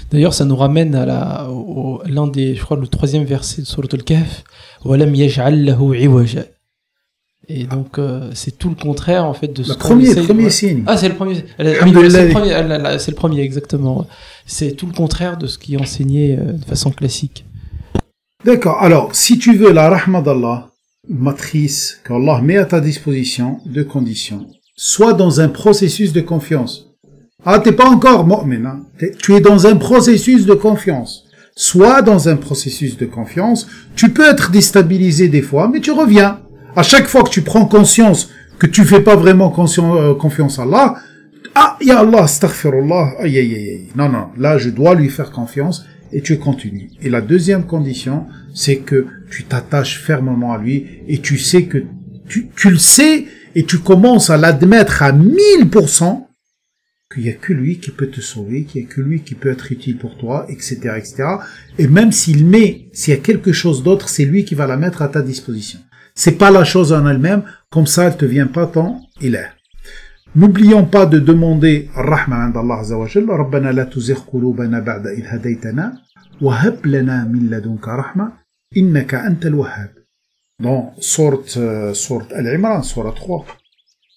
S3: D'ailleurs, ça nous ramène à l'un des, je crois, le 3e verset de Sourate Al-Kahf. وَلَمْ يَجْعَلْ لَهُ عِوَجًا. Et donc c'est tout le contraire en fait de ce
S1: Le
S3: qu'on essaye.
S1: premier signe.
S3: Ah, c'est le premier.
S1: Alhamdulillah.
S3: C'est le premier exactement. C'est tout le contraire de ce qui est enseigné de façon classique.
S1: D'accord. Alors, si tu veux la rahma d'Allah, matrice qu'Allah met à ta disposition, deux conditions. Soit dans un processus de confiance. Ah, t'es pas encore mu'min, hein. Tu es dans un processus de confiance. Soit dans un processus de confiance, tu peux être déstabilisé des fois, mais tu reviens. À chaque fois que tu prends conscience que tu fais pas vraiment confiance à Allah, ah, ya Allah, astaghfirullah, aïe, aïe, aïe. Non, non, là, je dois lui faire confiance et tu continues. Et la deuxième condition, c'est que tu t'attaches fermement à lui et tu sais que tu le sais et tu commences à l'admettre à 1000% qu'il y a que lui qui peut te sauver, qu'il y a que lui qui peut être utile pour toi, etc., etc. Et même s'il y a quelque chose d'autre, c'est lui qui va la mettre à ta disposition. C'est pas la chose en elle-même, comme ça elle te vient pas tant il est. N'oublions pas de demander Rahman d'Allah Azza wa Jalla, Rabbana la tuzigh qulubana ba'da idh hadaytana wa hab lana min ladunka rahma innaka antal wahhab. Dans sourate Al-Imran, sourate 3,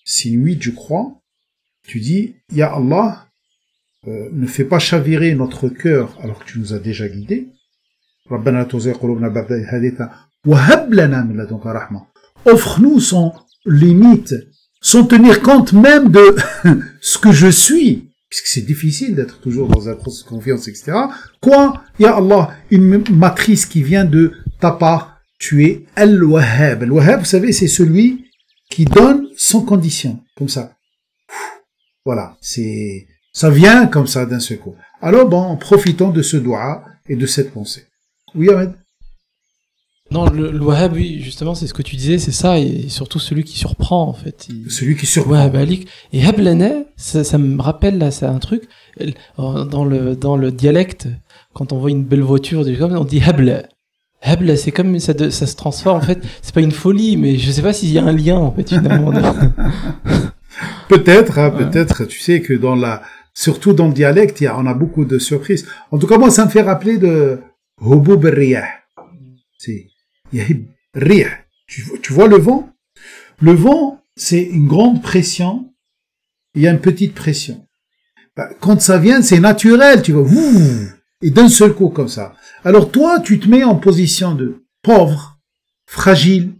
S1: signe 8 je crois, tu dis Ya Allah, ne fais pas chavirer notre cœur alors que tu nous as déjà guidés. Rabbana la tuzigh qulubana ba'da idh hadaytana offre-nous sans limite, sans tenir compte même de ce que je suis, puisque c'est difficile d'être toujours dans un processus de confiance, etc. Quoi, ya Allah, une matrice qui vient de ta part, tu es Al-Wahhab. Al-Wahhab, vous savez, c'est celui qui donne sans condition, comme ça. Voilà, ça vient comme ça d'un seul coup. Alors bon, profitons de ce doua et de cette pensée. Oui, Ahmed?
S3: Non, le Wahhab, oui, justement, c'est ce que tu disais, c'est ça, et surtout celui qui surprend, en fait.
S1: Celui qui surprend.
S3: Wahhab Alik. Et Hablana, ça me rappelle, là, c'est un truc, dans le dialecte, quand on voit une belle voiture, on dit Habla. Habla, c'est comme, ça se transforme, en fait, c'est pas une folie, mais je sais pas s'il y a un lien, en fait, finalement.
S1: Peut-être, hein, peut-être, tu sais que surtout dans le dialecte, on a beaucoup de surprises. En tout cas, moi, ça me fait rappeler de Hubub al-Riyah. C'est Rih. Tu vois le vent? Le vent, c'est une grande pression. Il y a une petite pression. Quand ça vient, c'est naturel. Tu vois, et d'un seul coup comme ça. Alors toi, tu te mets en position de pauvre, fragile,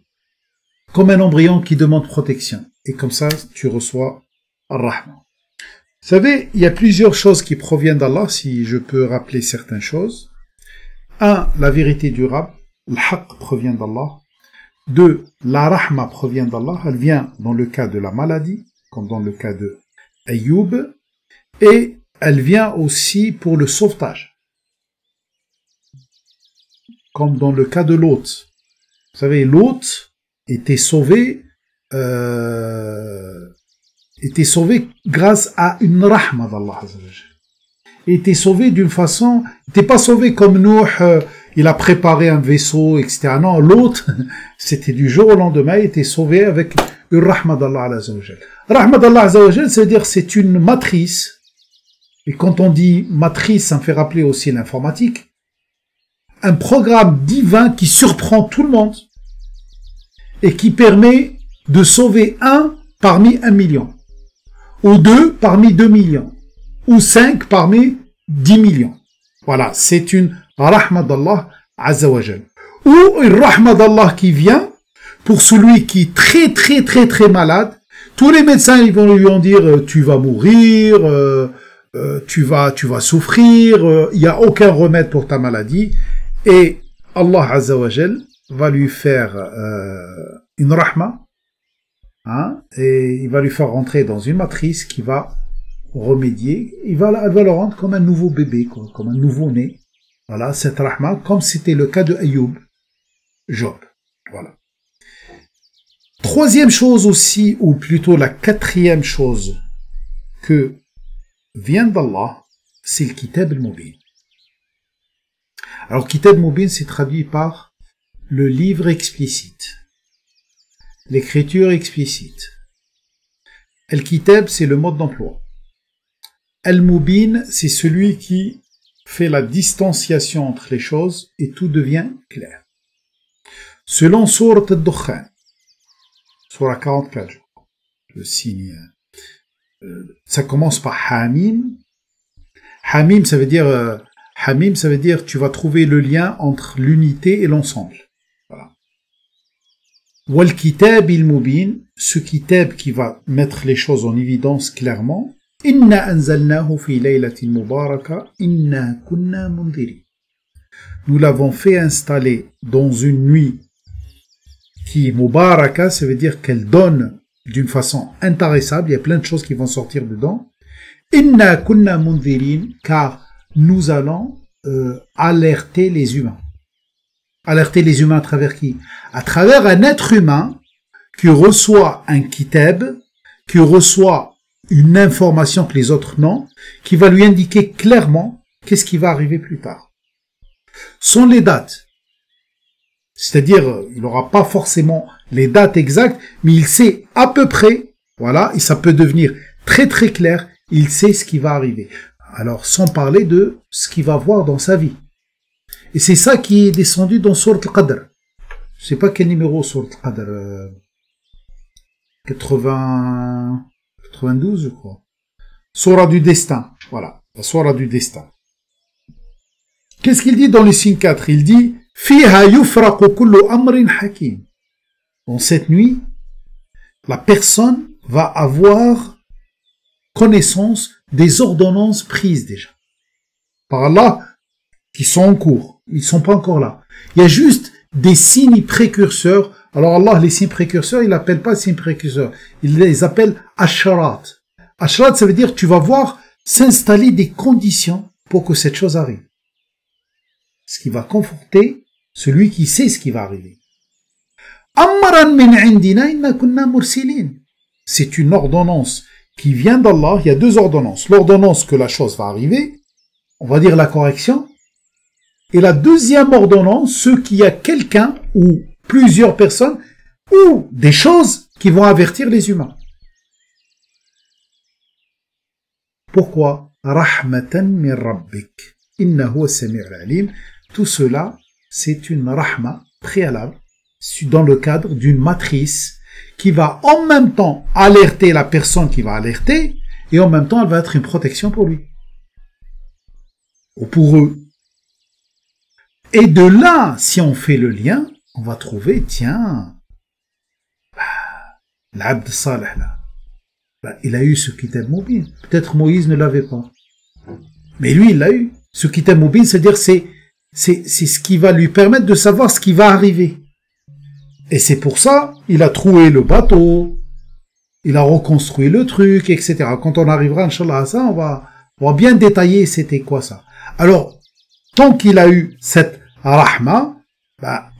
S1: comme un embryon qui demande protection. Et comme ça, tu reçois Ar-Rahman. Vous savez, il y a plusieurs choses qui proviennent d'Allah, si je peux rappeler certaines choses. 1. La vérité durable. Le haqq provient d'Allah. 2. La rahma provient d'Allah. Elle vient dans le cas de la maladie, comme dans le cas de Ayyub. Et elle vient aussi pour le sauvetage, comme dans le cas de Lot. Vous savez, Lot était sauvé grâce à une rahma d'Allah. Il était sauvé d'une façon, il n'était pas sauvé comme Nuh, il a préparé un vaisseau, etc. Non, l'autre, c'était du jour au lendemain, il était sauvé avec une rahma d'Allah Azza wa Jal. Rahma d'Allah Azza wa Jal, c'est-à-dire c'est une matrice. Et quand on dit matrice, ça me fait rappeler aussi l'informatique. Un programme divin qui surprend tout le monde et qui permet de sauver un parmi 1 million, ou 2 parmi 2 millions, ou 5 parmi 10 millions. Voilà, c'est une rahma d'Allah Azza wa Jal. Ou une rahma d'Allah qui vient pour celui qui est très très très très malade. Tous les médecins ils vont lui en dire tu vas mourir, tu vas souffrir, il n'y a aucun remède pour ta maladie. Et Allah Azza wa Jal va lui faire une rahma, hein, et il va lui faire rentrer dans une matrice qui va remédier, elle va le rendre comme un nouveau bébé, quoi, comme un nouveau-né. Voilà, cette rahma, comme c'était le cas de Ayyub, Job. Voilà. Troisième chose aussi, ou plutôt la quatrième chose que vient d'Allah, c'est le Kitab al-Mubin. Alors, Kitab al-Mubin, c'est traduit par le livre explicite, l'écriture explicite. Al-Kitab, c'est le mode d'emploi. Al-Mubin, c'est celui qui fait la distanciation entre les choses et tout devient clair. Selon Sourate Ad-Dukhan, Surah 44, je crois. Le signe. Ça commence par Hamim. Hamim, ça veut dire tu vas trouver le lien entre l'unité et l'ensemble. Voilà. Wal kitab il mubin, ce kitab qui va mettre les choses en évidence clairement. Inna anzalnahu fi laylatin mubaraka, inna kunna mundiri. Nous l'avons fait installer dans une nuit qui est mubaraka, ça veut dire qu'elle donne d'une façon intarissable, il y a plein de choses qui vont sortir dedans. Inna kunna mundirin, car nous allons alerter les humains. Alerter les humains à travers qui? À travers un être humain qui reçoit un kitab, qui reçoit une information que les autres n'ont, qui va lui indiquer clairement qu'est-ce qui va arriver plus tard. Sont les dates. C'est-à-dire, il n'aura pas forcément les dates exactes, mais il sait à peu près, voilà, et ça peut devenir très très clair, il sait ce qui va arriver. Alors, sans parler de ce qu'il va voir dans sa vie. Et c'est ça qui est descendu dans Sourate Al-Qadr. Je sais pas quel numéro Sourate Al-Qadr. 92, je crois. Sourate du destin. Voilà. La Sourate du destin. Qu'est-ce qu'il dit dans le signe 4? Il dit, Fiha yufraqu kullu amrin hakim. Dans cette nuit, la personne va avoir connaissance des ordonnances prises déjà. Par Allah, qui sont en cours. Ils sont pas encore là. Il y a juste des signes précurseurs. Alors Allah, les signes précurseurs, il appelle pas signes précurseurs. Il les appelle ashrat. Ashrat, ça veut dire tu vas voir s'installer des conditions pour que cette chose arrive. Ce qui va conforter celui qui sait ce qui va arriver. Amran min indina inna kunna mursilin. C'est une ordonnance qui vient d'Allah. Il y a deux ordonnances. L'ordonnance que la chose va arriver, on va dire la correction. Et la deuxième ordonnance, ce qu'il y a quelqu'un ou plusieurs personnes ou des choses qui vont avertir les humains. Pourquoi? Rahmatan min rabbik. Innahu as-sami'ul alim. Tout cela, c'est une rahma préalable dans le cadre d'une matrice qui va en même temps alerter la personne qui va alerter et en même temps elle va être une protection pour lui ou pour eux. Et de là, si on fait le lien, on va trouver, tiens, l'abd salih là, il a eu ce kitab mubin. Peut-être Moïse ne l'avait pas. Mais lui, il l'a eu. Ce kitab mubin, c'est-à-dire c'est ce qui va lui permettre de savoir ce qui va arriver. Et c'est pour ça, il a troué le bateau, il a reconstruit le truc, etc. Quand on arrivera, Inch'Allah, à ça, on va bien détailler c'était quoi ça. Alors, tant qu'il a eu cette rahma,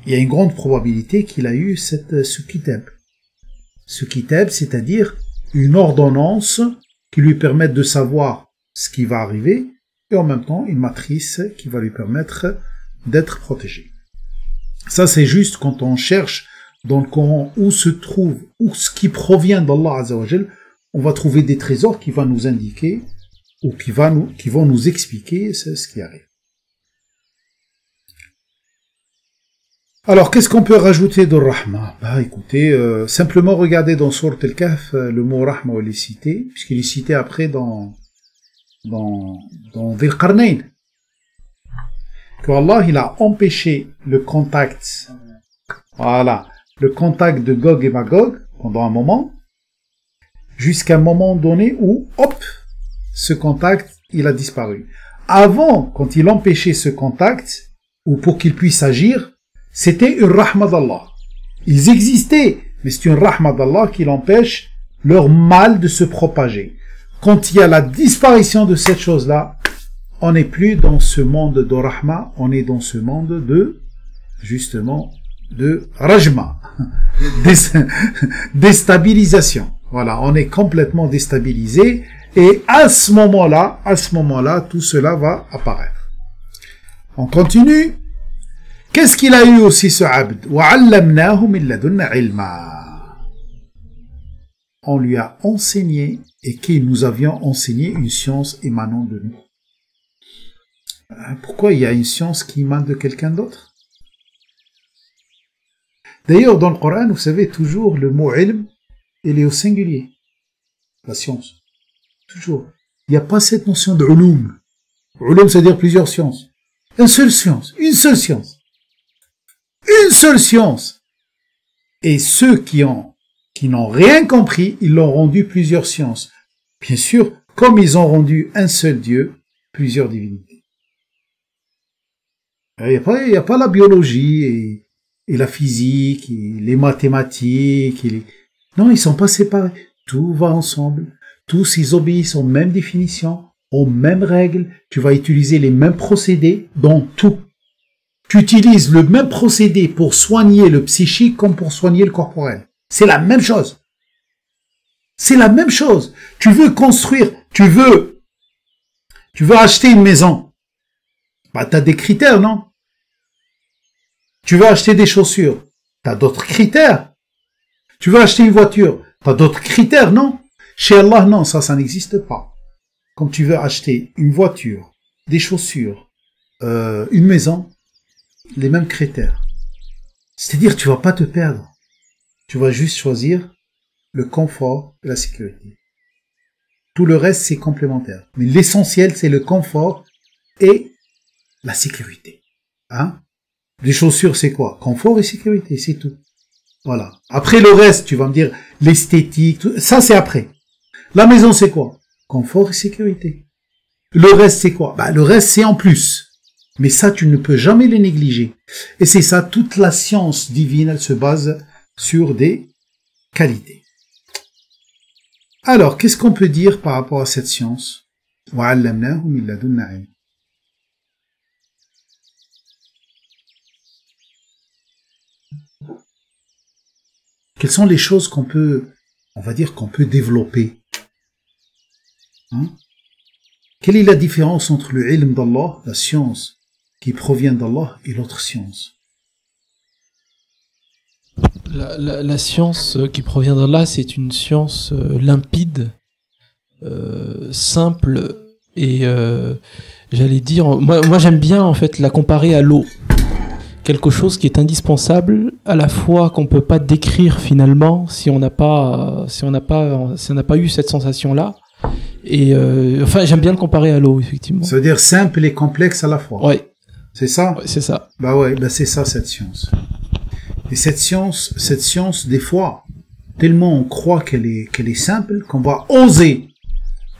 S1: il y a une grande probabilité qu'il a eu ce kitab. Ce kitab, c'est-à-dire une ordonnance qui lui permet de savoir ce qui va arriver et en même temps une matrice qui va lui permettre d'être protégé. Ça, c'est juste quand on cherche dans le Coran où se trouve, ou ce qui provient d'Allah Azza wa Jal, on va trouver des trésors qui vont nous indiquer ou qui vont nous expliquer ce qui arrive. Alors, qu'est-ce qu'on peut rajouter de Rahma? Écoutez, simplement regardez dans Sourate Al-Kahf, le mot Rahma, il est cité, puisqu'il est cité après dans Dhil Qarnayn. Que Allah, il a empêché le contact, le contact de Gog et Magog pendant un moment, jusqu'à un moment donné où, hop, ce contact, il a disparu. Avant, quand il empêchait ce contact, ou pour qu'il puisse agir, c'était une rahma d'Allah. Ils existaient, mais c'est une rahma d'Allah qui l'empêche leur mal de se propager. Quand il y a la disparition de cette chose-là, on n'est plus dans ce monde de rahma, on est dans ce monde de, justement, de rajma, déstabilisation. Voilà, on est complètement déstabilisé, et à ce moment-là, tout cela va apparaître. On continue. Qu'est-ce qu'il a eu aussi ce abd? وَعَلَّمْنَاهُ مِنْ لَدُنَّ عِلْمًا. On lui a enseigné et que nous avions enseigné une science émanant de nous. Pourquoi il y a une science qui émane de quelqu'un d'autre? D'ailleurs, dans le Coran, vous savez toujours le mot ilm, elle est au singulier. La science. Toujours. Il n'y a pas cette notion de ulum. Ulum, c'est-à-dire plusieurs sciences. Une seule science. Une seule science. Une seule science. Et ceux qui n'ont rien compris, ils l'ont rendu plusieurs sciences. Bien sûr, comme ils ont rendu un seul Dieu, plusieurs divinités. Il n'y a pas la biologie et la physique et les mathématiques. Non, ils sont pas séparés. Tout va ensemble. Tous ils obéissent aux mêmes définitions, aux mêmes règles. Tu vas utiliser les mêmes procédés dans tout. Tu utilises le même procédé pour soigner le psychique comme pour soigner le corporel. C'est la même chose. C'est la même chose. Tu veux construire, tu veux acheter une maison. Bah, t'as des critères, non? Tu veux acheter des chaussures. T'as d'autres critères. Tu veux acheter une voiture. T'as d'autres critères, non? Chez Allah, non, ça n'existe pas. Quand tu veux acheter une voiture, des chaussures, une maison, les mêmes critères. C'est-à-dire, tu vas pas te perdre. Tu vas juste choisir le confort et la sécurité. Tout le reste, c'est complémentaire. Mais l'essentiel, c'est le confort et la sécurité. Hein? Les chaussures, c'est quoi? Confort et sécurité, c'est tout. Voilà. Après le reste, tu vas me dire l'esthétique, ça c'est après. La maison, c'est quoi? Confort et sécurité. Le reste, c'est quoi? Bah, le reste, c'est en plus. Mais ça, tu ne peux jamais les négliger. Et c'est ça, toute la science divine, elle se base sur des qualités. Alors, qu'est-ce qu'on peut dire par rapport à cette science? وَعَلَّمْنَاهُ مِن لَدُنَّا عِلْمًا. Quelles sont les choses qu'on peut, on va dire qu'on peut développer? Hein? Quelle est la différence entre le ilm d'Allah, la science qui provient d'Allah, et l'autre science?
S3: La science qui provient d'Allah, c'est une science limpide, simple, et j'allais dire, moi j'aime bien en fait la comparer à l'eau. Quelque chose qui est indispensable, à la fois qu'on peut pas décrire finalement si on n'a pas eu cette sensation-là. Et enfin, j'aime bien le comparer à l'eau, effectivement.
S1: Ça veut dire simple et complexe à la fois.
S3: Ouais.
S1: C'est ça?
S3: Ouais, c'est ça.
S1: Bah ouais, bah c'est ça cette science. Et cette science, des fois, tellement on croit qu'elle est simple qu'on va oser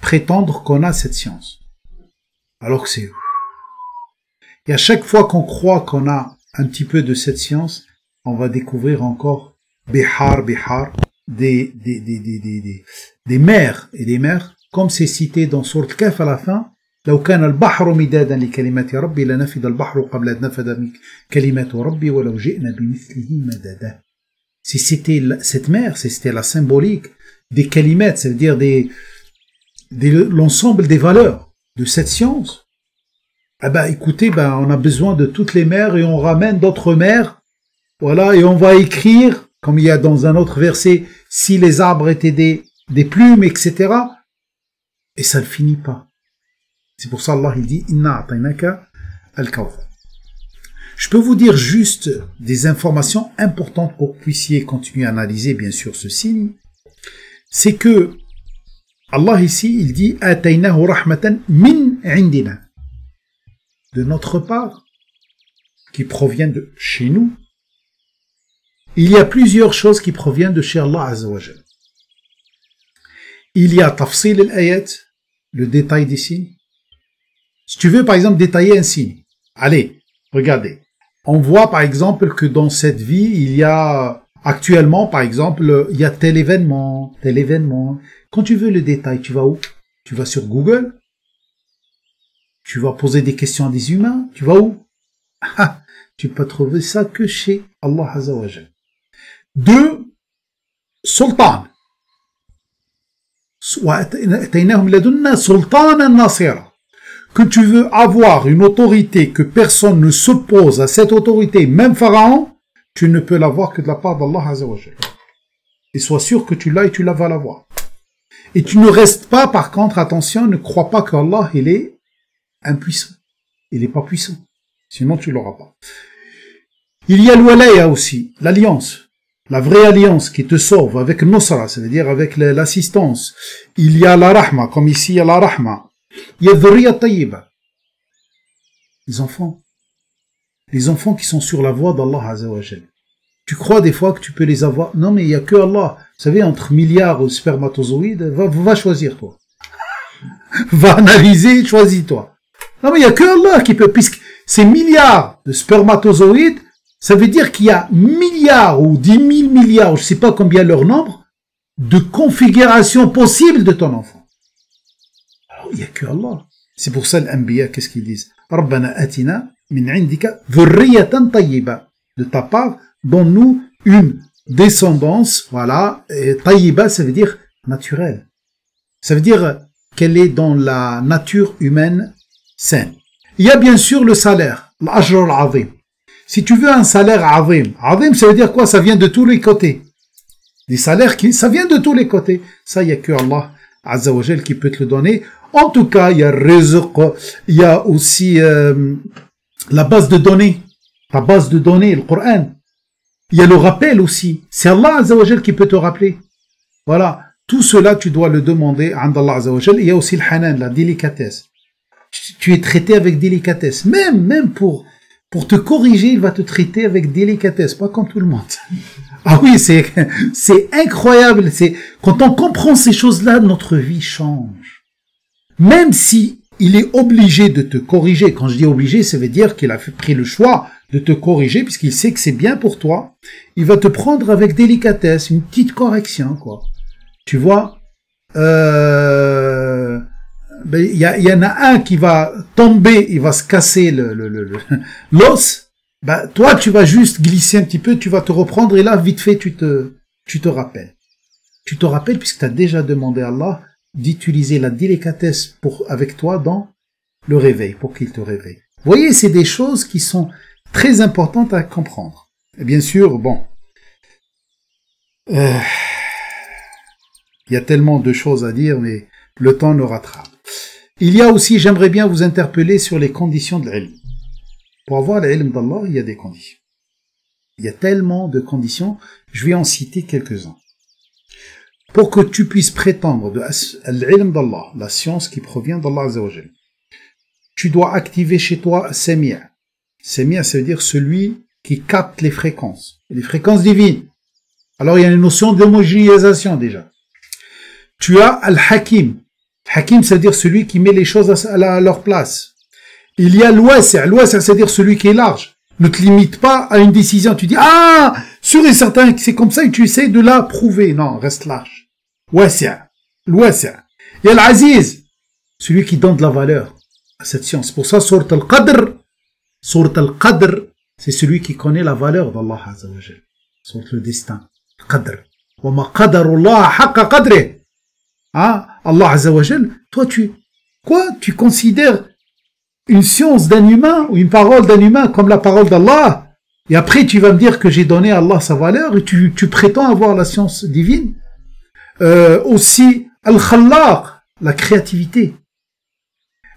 S1: prétendre qu'on a cette science. Alors que c'est... Et à chaque fois qu'on croit qu'on a un petit peu de cette science, on va découvrir encore bihar, des mers et des mers, comme c'est cité dans Sourate Kahf à la fin. لو كان البحر مدادا لكلمات ربي لنفد البحر قبل أن نفد كلمات ربي ولو جئنا بمثله مددا. Si c'était cette mer, c'était la symbolique des kalimat, ça veut dire l'ensemble des valeurs de cette science. Ah bah écoutez, on a besoin de toutes les mers et on ramène d'autres mers, voilà, et on va écrire, comme il y a dans un autre verset, si les arbres étaient des plumes, etc. Et ça ne finit pas. C'est pour ça Allah il dit Inna a'tainaka al-kawthar. Je peux vous dire juste des informations importantes pour que vous puissiez continuer à analyser bien sûr ce signe. C'est que Allah ici il dit Atainahu rahmatan min indina. De notre part, qui provient de chez nous. Il y a plusieurs choses qui proviennent de chez Allah Azza wa Jal. Il y a tafsil al-ayat, le détail des signes. Si tu veux, par exemple, détailler un signe, allez, regardez. On voit, par exemple, que dans cette vie, il y a, actuellement, par exemple, il y a tel événement. Quand tu veux le détail, tu vas où? Tu vas sur Google. Tu vas poser des questions à des humains. Tu vas où? Tu peux trouver ça que chez Allah Azza wa Jal. 2. Sultan. Que tu veux avoir une autorité, que personne ne s'oppose à cette autorité, même Pharaon, tu ne peux l'avoir que de la part d'Allah Azza wa Jal. Et sois sûr que tu l'as et tu la vas l'avoir. Et tu ne restes pas, par contre, attention, ne crois pas qu'Allah, il est impuissant. Il n'est pas puissant. Sinon, tu l'auras pas. Il y a l'walaya aussi, l'alliance. la vraie alliance qui te sauve avec Nusra, ça veut dire avec l'assistance. Il y a la Rahma, comme ici il y a la Rahma. Il y a Dhurriya Tayyiba. Les enfants qui sont sur la voie d'Allah Azza wa Jal. Tu crois des fois que tu peux les avoir? Non, mais il y a que Allah. Vous savez, entre milliards de spermatozoïdes, va choisir toi. Va analyser, choisis-toi. Non, mais il y a que Allah qui peut, puisque ces milliards de spermatozoïdes, ça veut dire qu'il y a milliards ou 10 000 milliards, je sais pas combien leur nombre, de configurations possibles de ton enfant. Alors, il y a que Allah. C'est pour ça l'Anbiya, qu'est-ce qu'ils disent? Rabbana atina min indika dhurriyatan tayyiba. De ta part, donne-nous une descendance, voilà, et tayyiba, ça veut dire naturelle. Ça veut dire qu'elle est dans la nature humaine saine. Il y a bien sûr le salaire, l'ajr al-azim. Si tu veux un salaire azim, azim ça veut dire quoi? Ça vient de tous les côtés. Des salaires ça vient de tous les côtés. Ça, il n'y a que Allah Azza wa Jal qui peut te le donner. En tout cas, il y a rizq, il y a aussi la base de données. La base de données, le Coran. Il y a le rappel aussi. C'est Allah Azza wa Jal qui peut te rappeler. Voilà. Tout cela, tu dois le demander à Allah Azza wa Jal. Il y a aussi le hanan, la délicatesse. Tu es traité avec délicatesse. Même pour te corriger, il va te traiter avec délicatesse. Pas comme tout le monde. Ah oui, c'est incroyable. Quand on comprend ces choses-là, notre vie change. Même si il est obligé de te corriger. Quand je dis obligé, ça veut dire qu'il a pris le choix de te corriger puisqu'il sait que c'est bien pour toi. Il va te prendre avec délicatesse, une petite correction, quoi. Tu vois, il y en a un qui va tomber, il va se casser l'os. Ben, toi, tu vas juste glisser un petit peu, tu vas te reprendre et là, vite fait, tu te rappelles. Tu te rappelles puisque tu as déjà demandé à Allah d'utiliser la délicatesse avec toi dans le réveil, pour qu'il te réveille. Vous voyez, c'est des choses qui sont très importantes à comprendre. Et bien sûr, bon, il y a tellement de choses à dire, mais le temps nous rattrape. Il y a aussi, j'aimerais bien vous interpeller sur les conditions de l'ilm. Pour avoir l'ilm d'Allah, il y a des conditions. Il y a tellement de conditions, je vais en citer quelques-uns. Pour que tu puisses prétendre de l'ilm d'Allah, la science qui provient d'Allah Azza wa Jal, tu dois activer chez toi Sami'. Sami', ça veut dire celui qui capte les fréquences divines. Alors il y a une notion d'homogénéisation déjà. Tu as Al-Hakim. Hakim, ça veut dire celui qui met les choses à leur place. Il y a l'Wasi'. L'Wasi', ça veut dire celui qui est large. Ne te limite pas à une décision. Tu dis, ah, sûr et certain que c'est comme ça et tu essaies de la prouver. Non, reste large. Wasi'. L'Wasi'. Il y a l'Aziz. Celui qui donne de la valeur à cette science. Pour ça, Surat Al-Qadr, c'est celui qui connaît la valeur d'Allah Azza wa Jal. Surat le destin. Qadr. Wa ma qadarullah haqqa qadrih. Ah, Allah Azza wa Jal, toi tu considères une science d'un humain ou une parole d'un humain comme la parole d'Allah et après tu vas me dire que j'ai donné à Allah sa valeur et tu prétends avoir la science divine. Aussi Al-Khallaq, la créativité.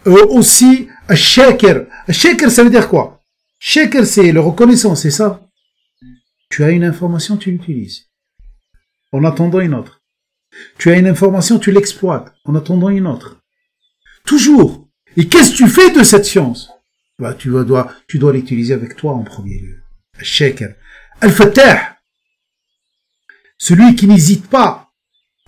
S1: Aussi Al-Shakir. Al-Shakir, ça veut dire quoi? Shakir, c'est le reconnaissant, c'est ça. Tu as une information, tu l'utilises en attendant une autre. Tu as une information, tu l'exploites, en attendant une autre. Toujours. Et qu'est-ce que tu fais de cette science? Bah, tu dois l'utiliser avec toi en premier lieu. Al-Shakir. Al-Fattah. Celui qui n'hésite pas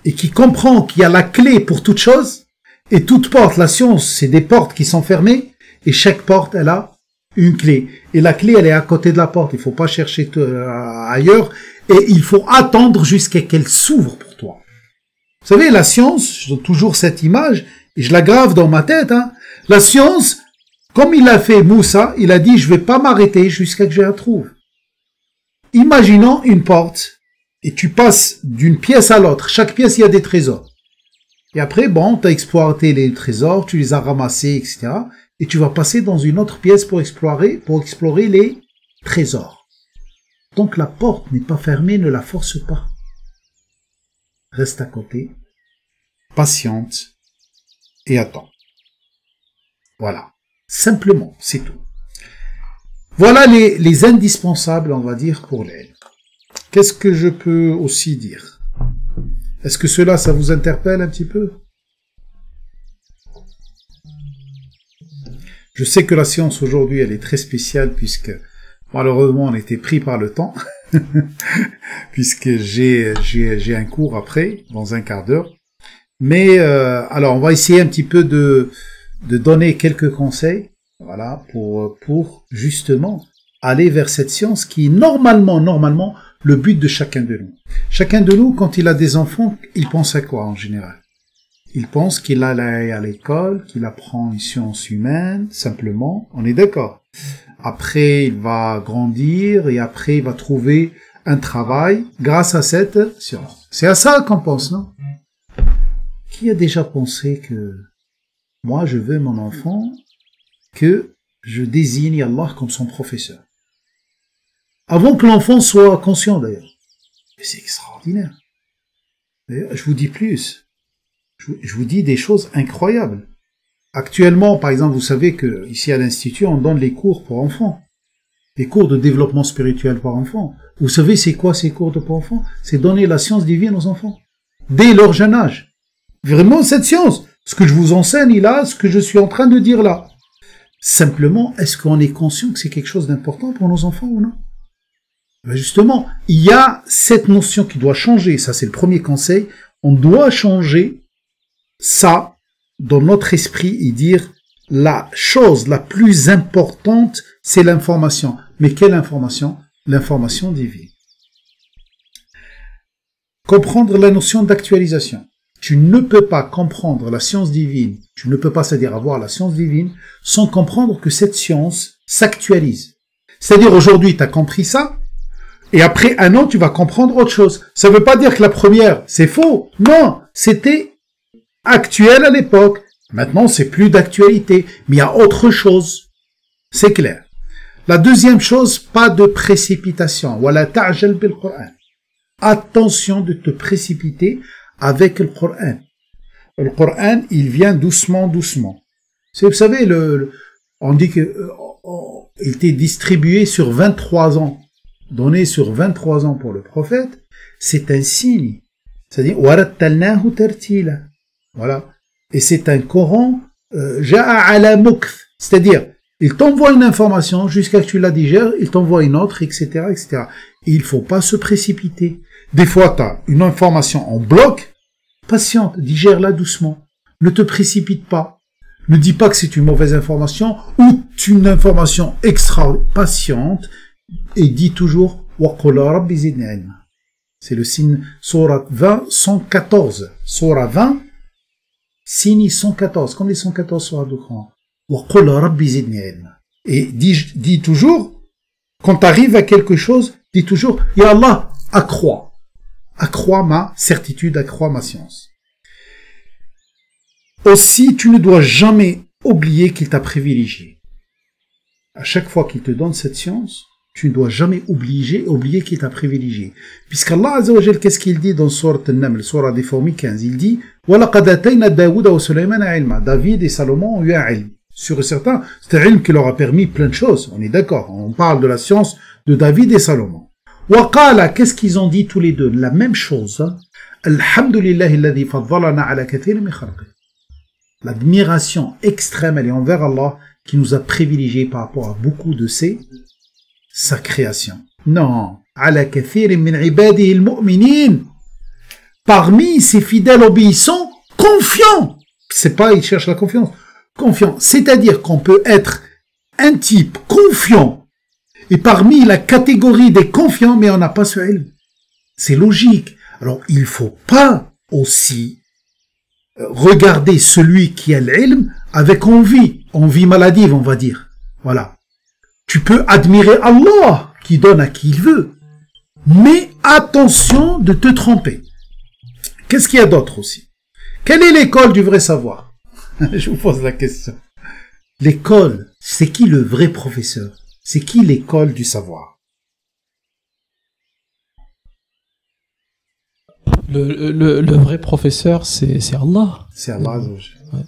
S1: et qui comprend qu'il y a la clé pour toute chose, et toute porte, la science, c'est des portes qui sont fermées, et chaque porte, elle a une clé. Et la clé, elle est à côté de la porte. Il faut pas chercher ailleurs, et il faut attendre jusqu'à qu'elle s'ouvre pour toi. Vous savez, la science, je donne toujours cette image, et je la grave dans ma tête, hein. La science, comme il a fait Moussa, il a dit, je vais pas m'arrêter jusqu'à que je la trouve. Imaginons une porte, et tu passes d'une pièce à l'autre. Chaque pièce, il y a des trésors. Et après, bon, tu as exploité les trésors, tu les as ramassés, etc. Et tu vas passer dans une autre pièce pour explorer les trésors. Donc la porte n'est pas fermée, ne la force pas. Reste à côté, patiente et attends. Voilà. Simplement, c'est tout. Voilà les indispensables, on va dire, pour l'ilm. qu'est-ce que je peux aussi dire? Est-ce que cela, ça vous interpelle un petit peu? Je sais que la science aujourd'hui, elle est très spéciale puisque malheureusement on était pris par le temps, puisque j'ai un cours après, dans un quart d'heure. Mais alors on va essayer un petit peu de donner quelques conseils, voilà, pour justement aller vers cette science qui est normalement le but de chacun de nous. Chacun de nous, quand il a des enfants, il pense à quoi en général? Il pense qu'il allait à l'école, qu'il apprend une science humaine, simplement, on est d'accord. Après, il va grandir et après, il va trouver un travail grâce à cette science. C'est à ça qu'on pense, non? Qui a déjà pensé que moi, je veux mon enfant que je désigne Allah comme son professeur? Avant que l'enfant soit conscient, d'ailleurs. Et c'est extraordinaire. D'ailleurs, je vous dis plus. Je vous dis des choses incroyables. Actuellement, par exemple, vous savez que ici à l'Institut, on donne les cours pour enfants. Les cours de développement spirituel pour enfants. Vous savez c'est quoi ces cours pour enfants? C'est donner la science divine aux enfants. Dès leur jeune âge. Vraiment cette science. Ce que je vous enseigne là, ce que je suis en train de dire là. Simplement, est-ce qu'on est conscient que c'est quelque chose d'important pour nos enfants ou non? Ben justement, il y a cette notion qui doit changer. Ça, c'est le premier conseil. On doit changer ça dans notre esprit et dire la chose la plus importante, c'est l'information. Mais quelle information? L'information divine. Comprendre la notion d'actualisation. Tu ne peux pas comprendre la science divine, tu ne peux pas, c'est-à-dire avoir la science divine, sans comprendre que cette science s'actualise. C'est-à-dire aujourd'hui, tu as compris ça, et après un an, tu vas comprendre autre chose. Ça ne veut pas dire que la première, c'est faux. Non, c'était actuel à l'époque. Maintenant, c'est plus d'actualité, mais il y a autre chose. C'est clair. La deuxième chose, pas de précipitation. Wala ta'jal bil Qur'an. Attention de te précipiter avec le Qur'an. Le Qur'an, il vient doucement. Vous savez, on dit que il était distribué sur 23 ans, donné sur 23 ans pour le prophète. C'est un signe. C'est-à-dire, warattalnahu tartila. Voilà. Et c'est un Coran, ja'a ala mukth. C'est-à-dire, il t'envoie une information jusqu'à ce que tu la digères, il t'envoie une autre, etc., etc. Et il faut pas se précipiter. Des fois, tu as une information en bloc, patiente, digère-la doucement. Ne te précipite pas. Ne dis pas que c'est une mauvaise information ou une information extra patiente et dis toujours wa qul rabbi zidni ilma. C'est le signe Sourate 20, 114. Sourate 20, signe 114, comme les 114 sourates du Coran. Wa qul rabbi zidni ilma. Et dis toujours, quand tu arrives à quelque chose, dis toujours, Ya Allah, accrois. Accrois ma certitude, accrois ma science. Aussi, tu ne dois jamais oublier qu'il t'a privilégié. À chaque fois qu'il te donne cette science, tu ne dois jamais oublier qu'il t'a privilégié. Puisqu'Allah Azza wa Jal, qu'est-ce qu'il dit dans Sourate An-Naml, Sourate des fourmis 15? Il dit وَلَقَدْ أَتَيْنَا دَاوُودَ وَسُلَيْمَانَ عِلْمًا. David et Salomon ont eu un ilm. Sûr et certain, c'est un ilm qui leur a permis plein de choses. On est d'accord. On parle de la science de David et Salomon. وَقَالَ, qu'est-ce qu'ils ont dit tous les deux? La même chose. Alhamdulillahi alladhi faddalana ala kathir min khalqih. L'admiration extrême, elle est envers Allah, qui nous a privilégiés par rapport à beaucoup de sa création. Non. Ala kathir min ibadihi al-mu'minin. Parmi ses fidèles obéissants, confiants. C'est pas, ils cherchent la confiance. Confiant. C'est-à-dire qu'on peut être un type confiant et parmi la catégorie des confiants, mais on n'a pas ce ilm. C'est logique. Alors, il faut pas aussi regarder celui qui a l'ilm avec envie maladive, on va dire. Voilà. Tu peux admirer Allah qui donne à qui il veut, mais attention de te tromper. Qu'est-ce qu'il y a d'autre aussi? Quelle est l'école du vrai savoir? Je vous pose la question. L'école, c'est qui le vrai professeur? C'est qui l'école du savoir?
S3: Le vrai professeur, c'est Allah.
S1: C'est Allah.
S3: Ouais.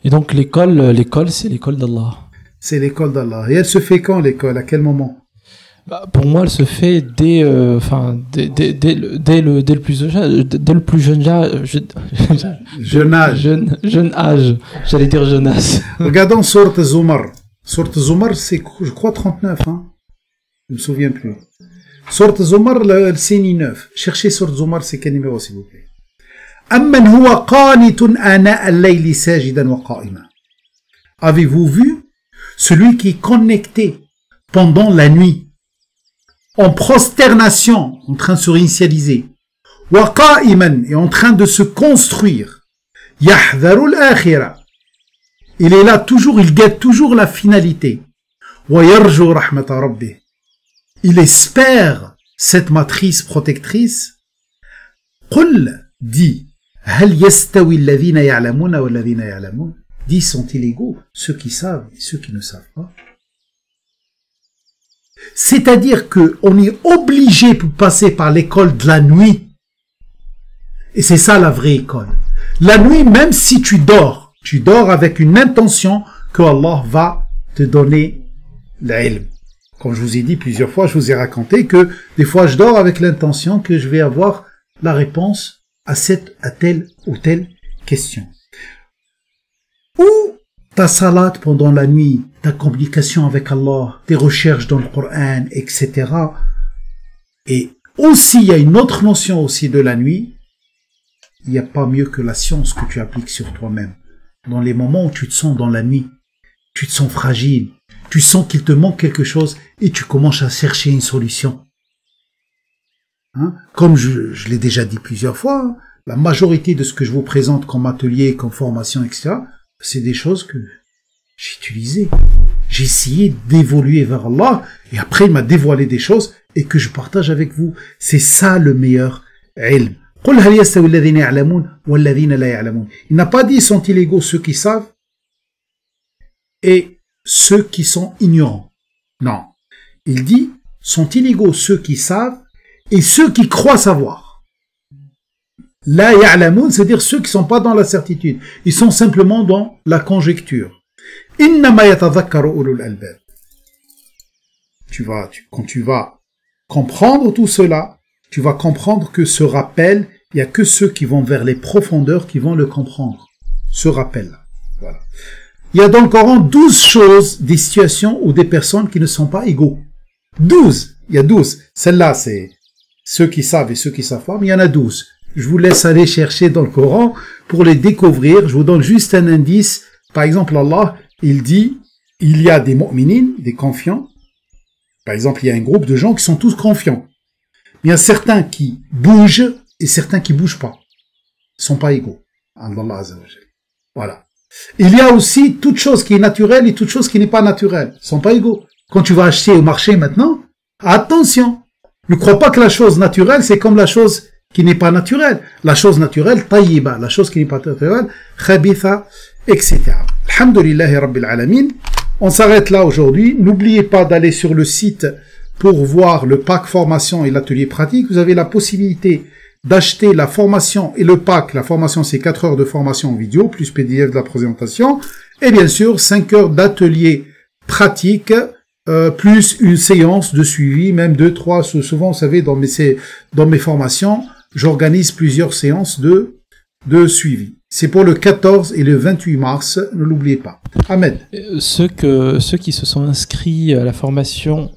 S3: Et donc l'école, c'est l'école d'Allah.
S1: C'est l'école d'Allah. Et elle se fait quand l'école? À quel moment?
S3: Bah, pour moi, elle se fait dès le plus jeune âge. Jeune âge. J'allais dire jeunesse.
S1: Regardons Sourate Zumar. Sourate Zumar, c'est, je crois, 39, hein. Je me souviens plus. Sourate Zumar, le CNI 9. Cherchez Sourate Zumar, c'est quel numéro, s'il vous plaît? Amman huwa qanitun ana al-layli sajidan wa qa'ima. Avez-vous vu celui qui est connecté pendant la nuit, en prosternation, en train de se réinitialiser, wa qa'iman, et en train de se construire, yahdharu al-akhirah. Il est là toujours, il guette toujours la finalité. Wa yarju rahmata rabbih. Il espère cette matrice protectrice. Qul, dit, hal yastawi alladhina ya'lamuna walladhina ya'lamun. Dit, sont-ils égaux, ceux qui savent et ceux qui ne savent pas? C'est-à-dire que on est obligé pour passer par l'école de la nuit. Et c'est ça la vraie école. La nuit, même si tu dors avec une intention que Allah va te donner l'ilm. Comme je vous ai dit plusieurs fois, je vous ai raconté que des fois je dors avec l'intention que je vais avoir la réponse à telle ou telle question. Ou ta salade pendant la nuit, ta communication avec Allah, tes recherches dans le Coran, etc. Et aussi, il y a une autre notion aussi de la nuit. Il n'y a pas mieux que la science que tu appliques sur toi-même. Dans les moments où tu te sens dans la nuit, tu te sens fragile, tu sens qu'il te manque quelque chose et tu commences à chercher une solution. Hein? Comme je l'ai déjà dit plusieurs fois, la majorité de ce que je vous présente comme atelier, comme formation, etc., c'est des choses que j'ai utilisées. J'ai essayé d'évoluer vers Allah et après il m'a dévoilé des choses et que je partage avec vous. C'est ça le meilleur ilm. Il n'a pas dit sont-ils égaux ceux qui savent et ceux qui sont ignorants. Non. Il dit sont-ils égaux ceux qui savent et ceux qui croient savoir. La ya'lamun, c'est-à-dire ceux qui ne sont pas dans la certitude. Ils sont simplement dans la conjecture. Innama yatadhakkaru ulul albab. Quand tu vas comprendre tout cela, tu vas comprendre que ce rappel, il n'y a que ceux qui vont vers les profondeurs qui vont le comprendre. Ce rappel-là. Voilà. Il y a dans le Coran 12 choses, des situations ou des personnes qui ne sont pas égaux. 12. Il y a 12. Celle-là, c'est ceux qui savent et ceux qui savent pas, mais il y en a 12. Je vous laisse aller chercher dans le Coran pour les découvrir. Je vous donne juste un indice. Par exemple, Allah, il dit, il y a des mu'minines, des confiants. Par exemple, il y a un groupe de gens qui sont tous confiants. Il y a certains qui bougent et certains qui bougent pas. Ils sont pas égaux. Allah Azza wa Jalla. Voilà. Il y a aussi toute chose qui est naturelle et toute chose qui n'est pas naturelle. Ils sont pas égaux. Quand tu vas acheter au marché maintenant, attention. Ne crois pas que la chose naturelle, c'est comme la chose qui n'est pas naturelle. La chose naturelle, tayyiba. La chose qui n'est pas naturelle, khabitha, etc. Alhamdulillahi Rabbil Alamin. On s'arrête là aujourd'hui. N'oubliez pas d'aller sur le site pour voir le pack formation et l'atelier pratique. Vous avez la possibilité d'acheter la formation et le pack. La formation, c'est 4 heures de formation en vidéo, plus PDF de la présentation. Et bien sûr, 5 heures d'atelier pratique, plus une séance de suivi, même 2, 3. Souvent, vous savez, dans mes formations, j'organise plusieurs séances de suivi. C'est pour le 14 et le 28 mars, ne l'oubliez pas. Ahmed.
S3: Ceux qui se sont inscrits à la formation,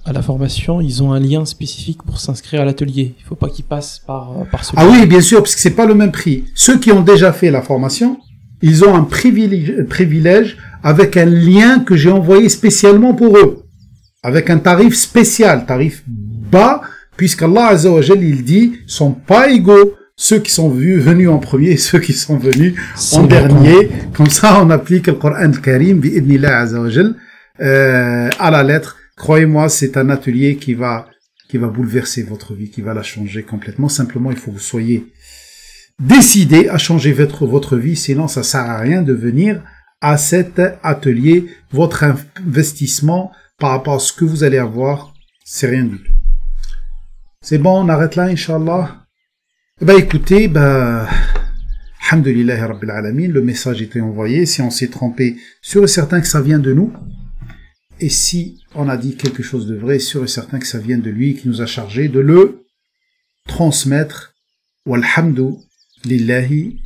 S3: ils ont un lien spécifique pour s'inscrire à l'atelier. Il ne faut pas qu'ils passent par ce
S1: Ah oui, bien sûr, parce que c'est pas le même prix. Ceux qui ont déjà fait la formation, ils ont un privilège avec un lien que j'ai envoyé spécialement pour eux. Avec un tarif spécial, tarif bas, puisqu'Allah Azza wa Jalla, il dit, sont pas égaux ceux qui sont venus en premier et ceux qui sont venus en dernier. Comme ça, on applique le Coran al-Karim, bi'idnillah Azza wa Jalla, à la lettre. Croyez-moi, c'est un atelier qui va bouleverser votre vie, qui va la changer complètement. Simplement, il faut que vous soyez décidés à changer votre vie, sinon ça sert à rien de venir à cet atelier. Votre investissement par rapport à ce que vous allez avoir, c'est rien du tout. C'est bon, on arrête là, Inch'Allah. Écoutez, alhamdulillahi Rabbil Alamin, le message était envoyé. Si on s'est trompé, sûr et certain que ça vient de nous. Et si on a dit quelque chose de vrai, sûr et certain que ça vient de lui qui nous a chargé de le transmettre. Walhamdu lillahi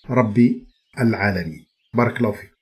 S1: rabbi al-alamin. Barakallahu fi.